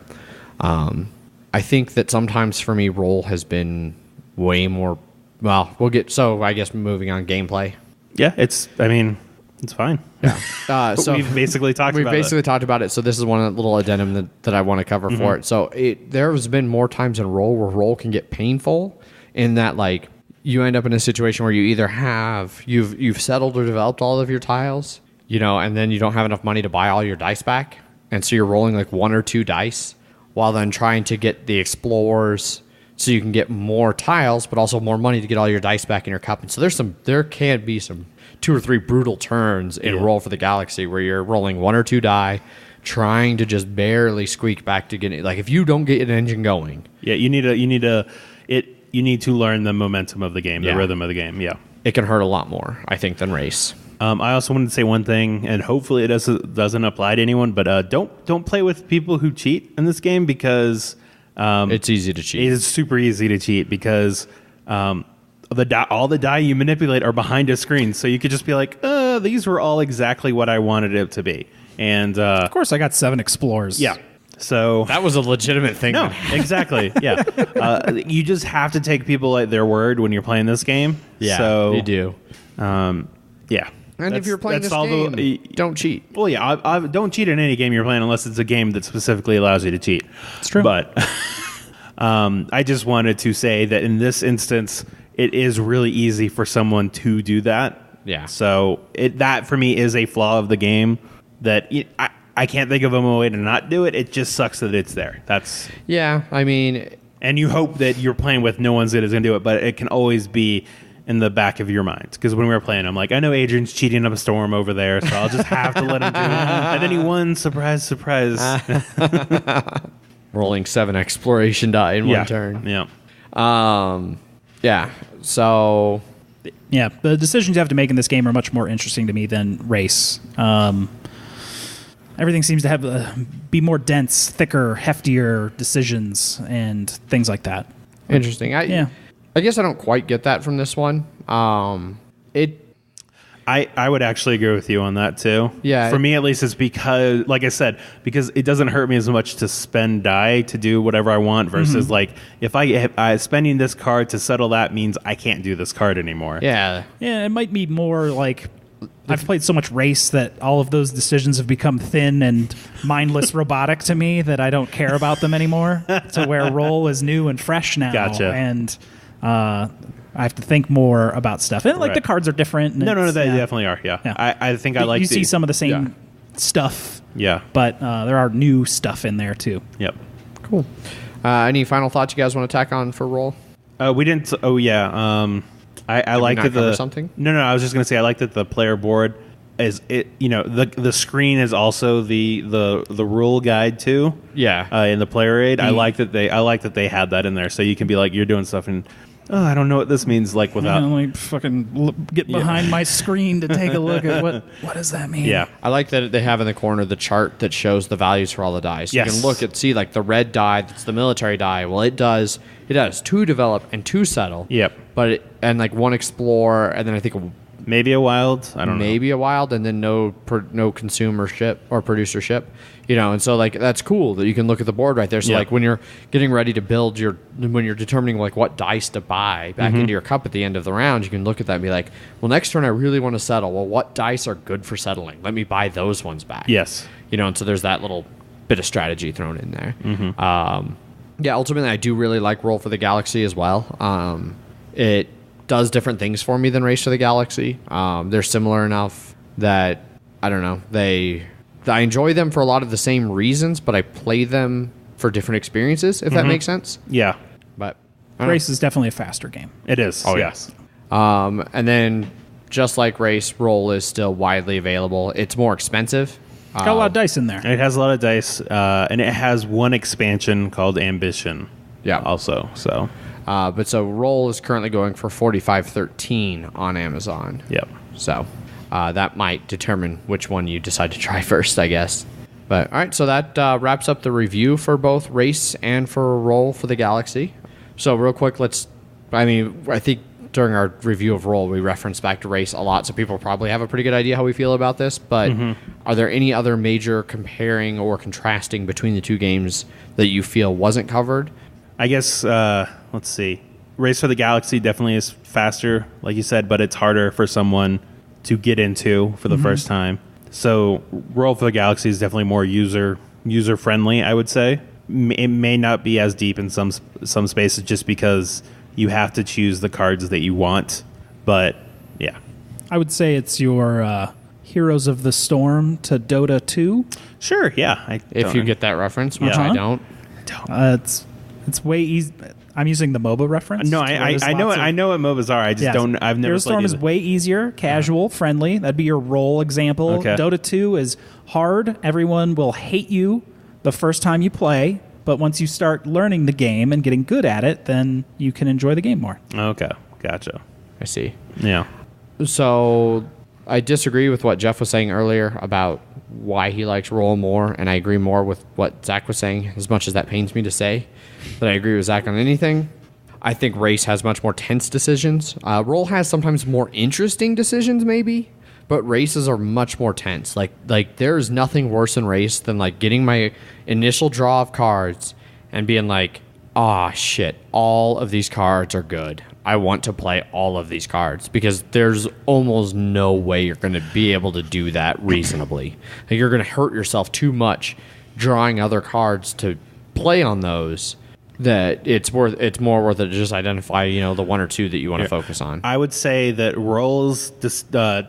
I think that sometimes for me, roll has been way more. Well, we'll get. So I guess moving on gameplay. Yeah, it's fine. Yeah. So we've basically talked about it. So this is one little addendum that I want to cover for it. So there has been more times in roll where roll can get painful in that, like, you end up in a situation where you either you've settled or developed all of your tiles, and then you don't have enough money to buy all your dice back, and so you're rolling like 1 or 2 dice while then trying to get the explorers so you can get more tiles, but also more money to get all your dice back in your cup. And so there can be some 2 or 3 brutal turns in Roll for the Galaxy where you're rolling 1 or 2 die, trying to just barely squeak back to get it. Like, if you don't get an engine going, you need to learn the momentum of the game, the rhythm of the game. Yeah, it can hurt a lot more, I think, than Race. I also wanted to say one thing, and hopefully it doesn't apply to anyone, but don't play with people who cheat in this game, because it's easy to cheat. It's super easy to cheat because all the die you manipulate are behind a screen, so you could just be like, these were all exactly what I wanted it to be. And of course, I got 7 explorers. Yeah. So that was a legitimate thing. No, exactly. Yeah. You just have to take people at their word when you're playing this game. Yeah, so, you do. Yeah. And if you're playing this game, don't cheat. Well, yeah, I don't cheat in any game you're playing unless it's a game that specifically allows you to cheat. It's true. But I just wanted to say that in this instance, it is really easy for someone to do that. Yeah. So that for me is a flaw of the game that I can't think of a way to not do it. It just sucks that it's there. And you hope that you're playing with no one's going to do it, but it can always be in the back of your mind. Because when we were playing, I'm like, I know Adrian's cheating up a storm over there, so I'll just have to let him do it. And then he won. Surprise, surprise. Rolling 7 exploration die in one turn. Yeah. Yeah. So. Yeah, the decisions you have to make in this game are much more interesting to me than Race. Everything seems to have be more dense, thicker, heftier decisions and things like that. Interesting. I guess I don't quite get that from this one. I would actually agree with you on that too. Yeah. For me, at least, it's because, like I said, because it doesn't hurt me as much to spend die to do whatever I want versus like if I spending this card to settle that means I can't do this card anymore. Yeah. Yeah, it might be more like I've played so much Race that all of those decisions have become thin and mindless robotic to me that I don't care about them anymore. To where Roll is new and fresh now. Gotcha. And I have to think more about stuff. And the cards are different. No, they definitely are. Yeah. I think I like you see some of the same stuff. Yeah. But there are new stuff in there too. Yep. Cool. Any final thoughts you guys want to tack on for Roll? We didn't. Oh yeah. I like that the something. No. I was just gonna say I like that the player board is it. The screen is also the rule guide too. Yeah. In the player aid, I like that they had that in there, so you can be like you're doing stuff and I don't know what this means. Like without fucking get behind my screen to take a look at what does that mean? Yeah. I like that they have in the corner the chart that shows the values for all the die. So you can look and see like the red die that's the military die. Well, it does 2 develop and 2 settle. Yep. But and like 1 explore, and then I think maybe a wild. I don't know. Maybe a wild, and then no consumer ship or producer ship. And so like that's cool that you can look at the board right there. So like when you're getting ready to build when you're determining like what dice to buy back into your cup at the end of the round, you can look at that and be like, well, next turn I really want to settle. Well, what dice are good for settling? Let me buy those ones back. Yes. And so there's that little bit of strategy thrown in there. Ultimately I do really like Roll for the Galaxy as well. It does different things for me than Race to the Galaxy. They're similar enough that I don't know. I enjoy them for a lot of the same reasons, but I play them for different experiences, if that makes sense. Yeah. But Race is definitely a faster game. It is. Oh, yes. And then just like Race, Roll is still widely available. It's more expensive. It's got a lot of dice in there. It has a lot of dice, and it has one expansion called Ambition. Yeah. Also, so. But Roll is currently going for $45.13 on Amazon. Yep. So that might determine which one you decide to try first, I guess. But all right, so that wraps up the review for both Race and for Roll for the Galaxy. So real quick, I think during our review of Roll, we referenced back to Race a lot, so people probably have a pretty good idea how we feel about this. But are there any other major comparing or contrasting between the two games that you feel wasn't covered? I guess, let's see. Race for the Galaxy definitely is faster, like you said, but it's harder for someone to get into for the first time. So Roll for the Galaxy is definitely more user-friendly, I would say. It may not be as deep in some spaces just because you have to choose the cards that you want, but yeah. I would say it's your Heroes of the Storm to Dota 2. Sure, yeah. If you get that reference, which I don't. It's way easy. I'm using the MOBA reference. No, I know what MOBAs are. I just don't. I've never. Heroes of the Storm is way easier, casual, friendly. That'd be your Roll example. Okay. Dota 2 is hard. Everyone will hate you the first time you play. But once you start learning the game and getting good at it, then you can enjoy the game more. Okay, gotcha. I see. Yeah. So I disagree with what Jeff was saying earlier about why he likes Roll more, and I agree more with what Zach was saying, as much as that pains me to say that I agree with Zach on anything. I think Race has much more tense decisions. Roll has sometimes more interesting decisions, maybe, but races are much more tense. Like there's nothing worse in Race than like getting my initial draw of cards and being like, ah, shit, all of these cards are good. I want to play all of these cards, because there's almost no way you're going to be able to do that reasonably. Like, you're going to hurt yourself too much drawing other cards to play on those, that it's more worth it to just identify, the one or two that you want to focus on. I would say that Roll's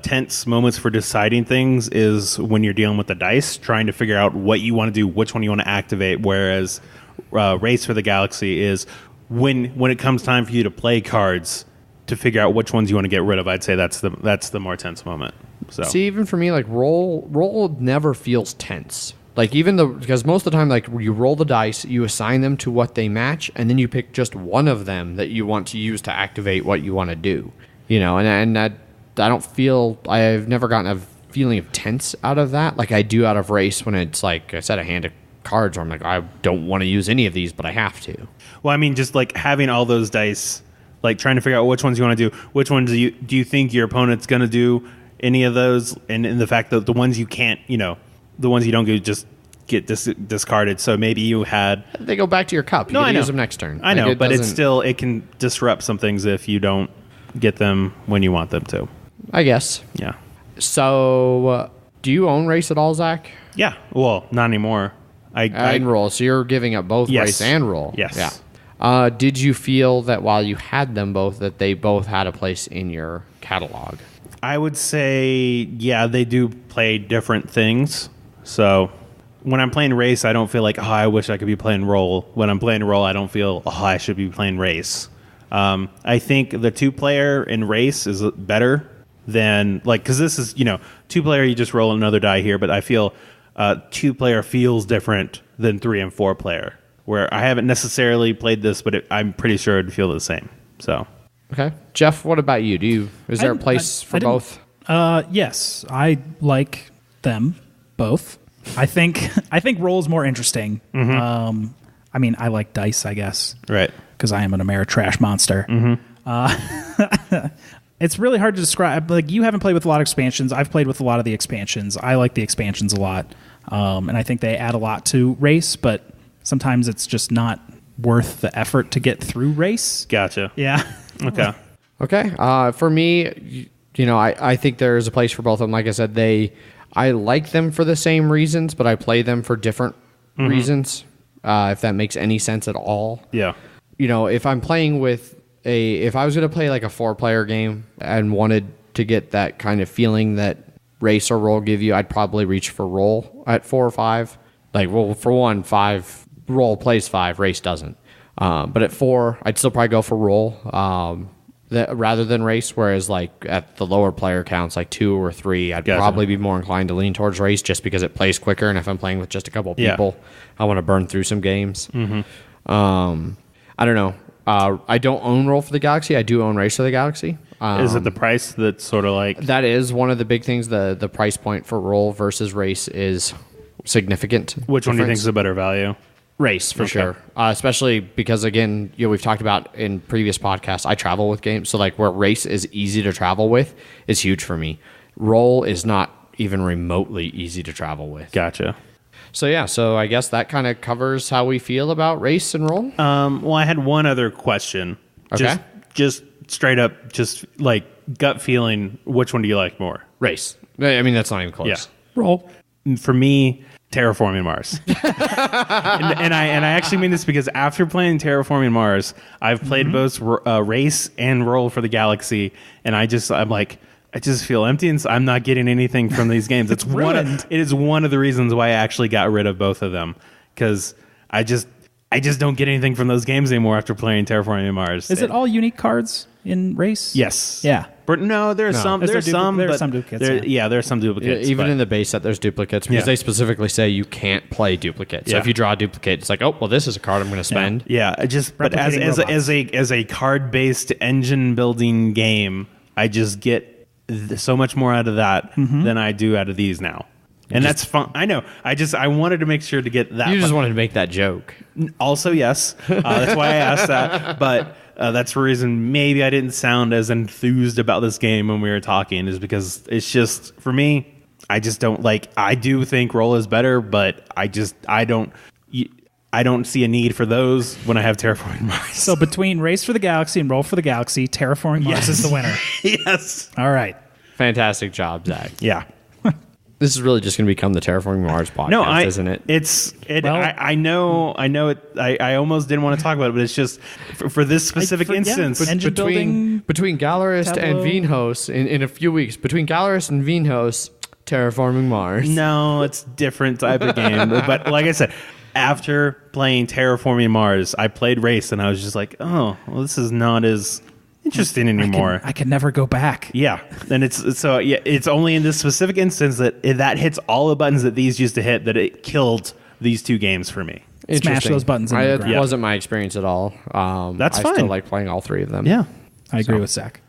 tense moments for deciding things is when you're dealing with the dice, trying to figure out what you want to do, which one you want to activate, whereas Race for the Galaxy is when it comes time for you to play cards to figure out which ones you want to get rid of. I'd say that's the more tense moment. So see, even for me, like roll never feels tense. Like, because most of the time, like, you roll the dice, you assign them to what they match, and then you pick just one of them that you want to use to activate what you want to do. And I don't feel, I've never gotten a feeling of tense out of that, like I do out of Race, when it's like I said, a hand of cards where I'm like, I don't want to use any of these, but I have to. Well, I mean, just like having all those dice, like trying to figure out which ones you want to do, which ones do you think your opponent's going to do any of those, and the fact that the ones you can't, the ones you don't do just get discarded. So maybe you had... They go back to your cup. You use them next turn. I know, but it can disrupt some things if you don't get them when you want them to. I guess. Yeah. So, do you own Race at all, Zach? Yeah. Well, not anymore. I Roll. So you're giving up both Race and Roll. Yes. Yeah. Did you feel that while you had them both, that they both had a place in your catalog? I would say, yeah, they do play different things. So when I'm playing Race, I don't feel like, I wish I could be playing Roll. When I'm playing Roll, I don't feel, I should be playing Race. I think the 2-player in Race is better than, because this is, 2-player, you just roll another die here, but I feel 2-player feels different than 3 and 4-player, where I haven't necessarily played this, but I'm pretty sure it'd feel the same. So, okay, Jeff, what about you? Is there a place for both? Yes, I like them both. I think Roll is more interesting. Mm-hmm. I mean, I like dice, I guess, right? Because I am an Ameritrash monster. Mm-hmm. It's really hard to describe. Like, you haven't played with a lot of expansions. I've played with a lot of the expansions. I like the expansions a lot, and I think they add a lot to Race. But sometimes it's just not worth the effort to get through Race. Gotcha. Yeah. Okay. For me, I think there is a place for both of them. Like I said, I like them for the same reasons, but I play them for different reasons. If that makes any sense at all. Yeah. If I'm playing if I was going to play like a 4-player game and wanted to get that kind of feeling that Race or Roll give you, I'd probably reach for Roll at 4 or 5. Like, well, for 1, 5, Roll plays 5, Race doesn't. But at 4, I'd still probably go for Roll rather than Race. Whereas like at the lower player counts, like 2 or 3, I'd probably be more inclined to lean towards Race just because it plays quicker. And if I'm playing with just a couple of people, I want to burn through some games. Mm-hmm. I don't know. I don't own Roll for the Galaxy. I do own Race for the Galaxy. Is it the price that's sort of like... That is one of the big things. The price point for Roll versus Race is significant. Which one do you think is a better value? Race for sure, especially because again, we've talked about in previous podcasts. I travel with games, so like where race is easy to travel with is huge for me. Roll is not even remotely easy to travel with. Gotcha. So yeah, so I guess that kind of covers how we feel about race and roll. Well, I had one other question. Okay. Just straight up, just like gut feeling. Which one do you like more? Race. I mean, that's not even close. Yeah. Roll. For me, Terraforming Mars. and I actually mean this because after playing Terraforming Mars, I've played both race and roll for the Galaxy, and I just feel empty, and I'm not getting anything from these games. It is one of the reasons why I actually got rid of both of them, because I just don't get anything from those games anymore after playing Terraforming Mars. Is it all unique cards in race? Yes. Yeah. But no, there's some duplicates. There are some duplicates. Even in the base set, there's duplicates because they specifically say you can't play duplicates. So if you draw a duplicate, it's like, oh, well, this is a card I'm going to spend. Yeah, but as a card based engine building game, I just get so much more out of that than I do out of these now. And that's fun. I know. I wanted to make sure to get that. You just wanted to make that joke. Also, yes. That's why I asked that. But that's the reason maybe I didn't sound as enthused about this game when we were talking, is because it's just, for me, I just don't like, I do think roll is better, but I don't see a need for those when I have Terraforming Mars. So between Race for the Galaxy and Roll for the Galaxy, Terraforming Mars is the winner. Yes. All right. Fantastic job, Zach. Yeah. This is really just going to become the Terraforming Mars podcast, isn't it? I know it. I almost didn't want to talk about it, but it's just for this specific instance. Between Gallerist and Vinhos in a few weeks, between Gallerist and Vinhos, Terraforming Mars. No, it's different type of game. But like I said, after playing Terraforming Mars, I played Race, and I was just like, oh, well, this is not as interesting anymore. I can never go back. Yeah, and it's only in this specific instance that hits all the buttons that these used to hit, that it killed these two games for me. Smash those buttons in the ground. It wasn't my experience at all. That's fine. I still like playing all three of them. Yeah, I agree with Zach.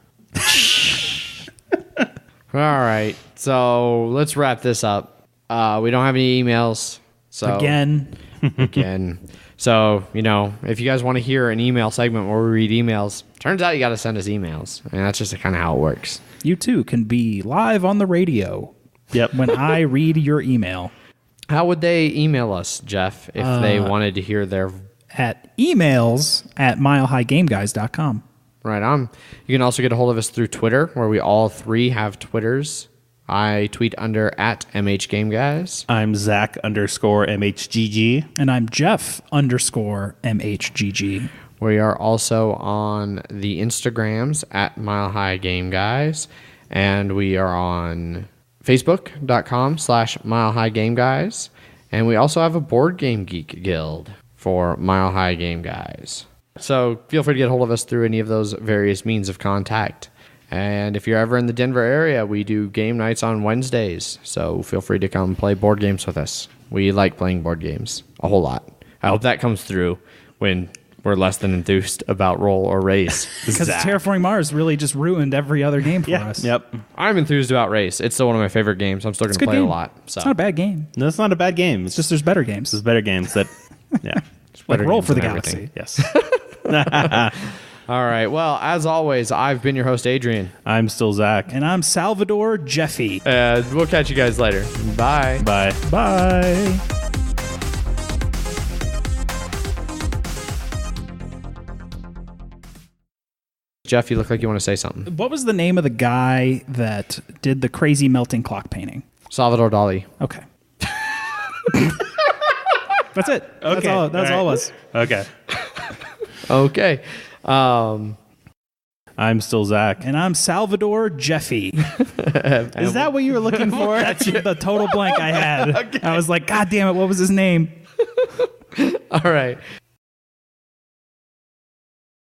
All right, so let's wrap this up. We don't have any emails. So Again. So, if you guys want to hear an email segment where we read emails, turns out you got to send us emails. And that's just kind of how it works. You too can be live on the radio. Yep. When I read your email. How would they email us, Jeff, if they wanted to hear their... At emails@milehighgameguys.com. Right on. You can also get a hold of us through Twitter, where we all three have Twitters. I tweet under @MHGameGuys. I'm Zach_MHGG. And I'm Jeff_MHGG. We are also on the Instagrams @MileHighGameGuys. And we are on Facebook.com/MileHighGameGuys. And we also have a Board Game Geek Guild for Mile High Game Guys. So feel free to get a hold of us through any of those various means of contact. And if you're ever in the Denver area, we do game nights on Wednesdays. So feel free to come play board games with us. We like playing board games a whole lot. I hope that comes through when we're less than enthused about roll or race. Because Terraforming Mars really just ruined every other game for us. Yep. I'm enthused about race. It's still one of my favorite games. I'm still going to play it a lot. So. It's not a bad game. No, it's not a bad game. It's just there's better games. There's better games that, yeah. Like Roll for the Galaxy. Yes. All right. Well, as always, I've been your host, Adrian. I'm still Zach. And I'm Salvador Jeffy. We'll catch you guys later. Bye. Bye. Bye. Jeff, you look like you want to say something. What was the name of the guy that did the crazy melting clock painting? Salvador Dali. Okay. That's it. Okay. That's all it was. Okay. Okay. I'm still Zach. And I'm Salvador Jeffy. Is that what you were looking for? That's the total blank I had. Okay. I was like, God damn it, what was his name? All right.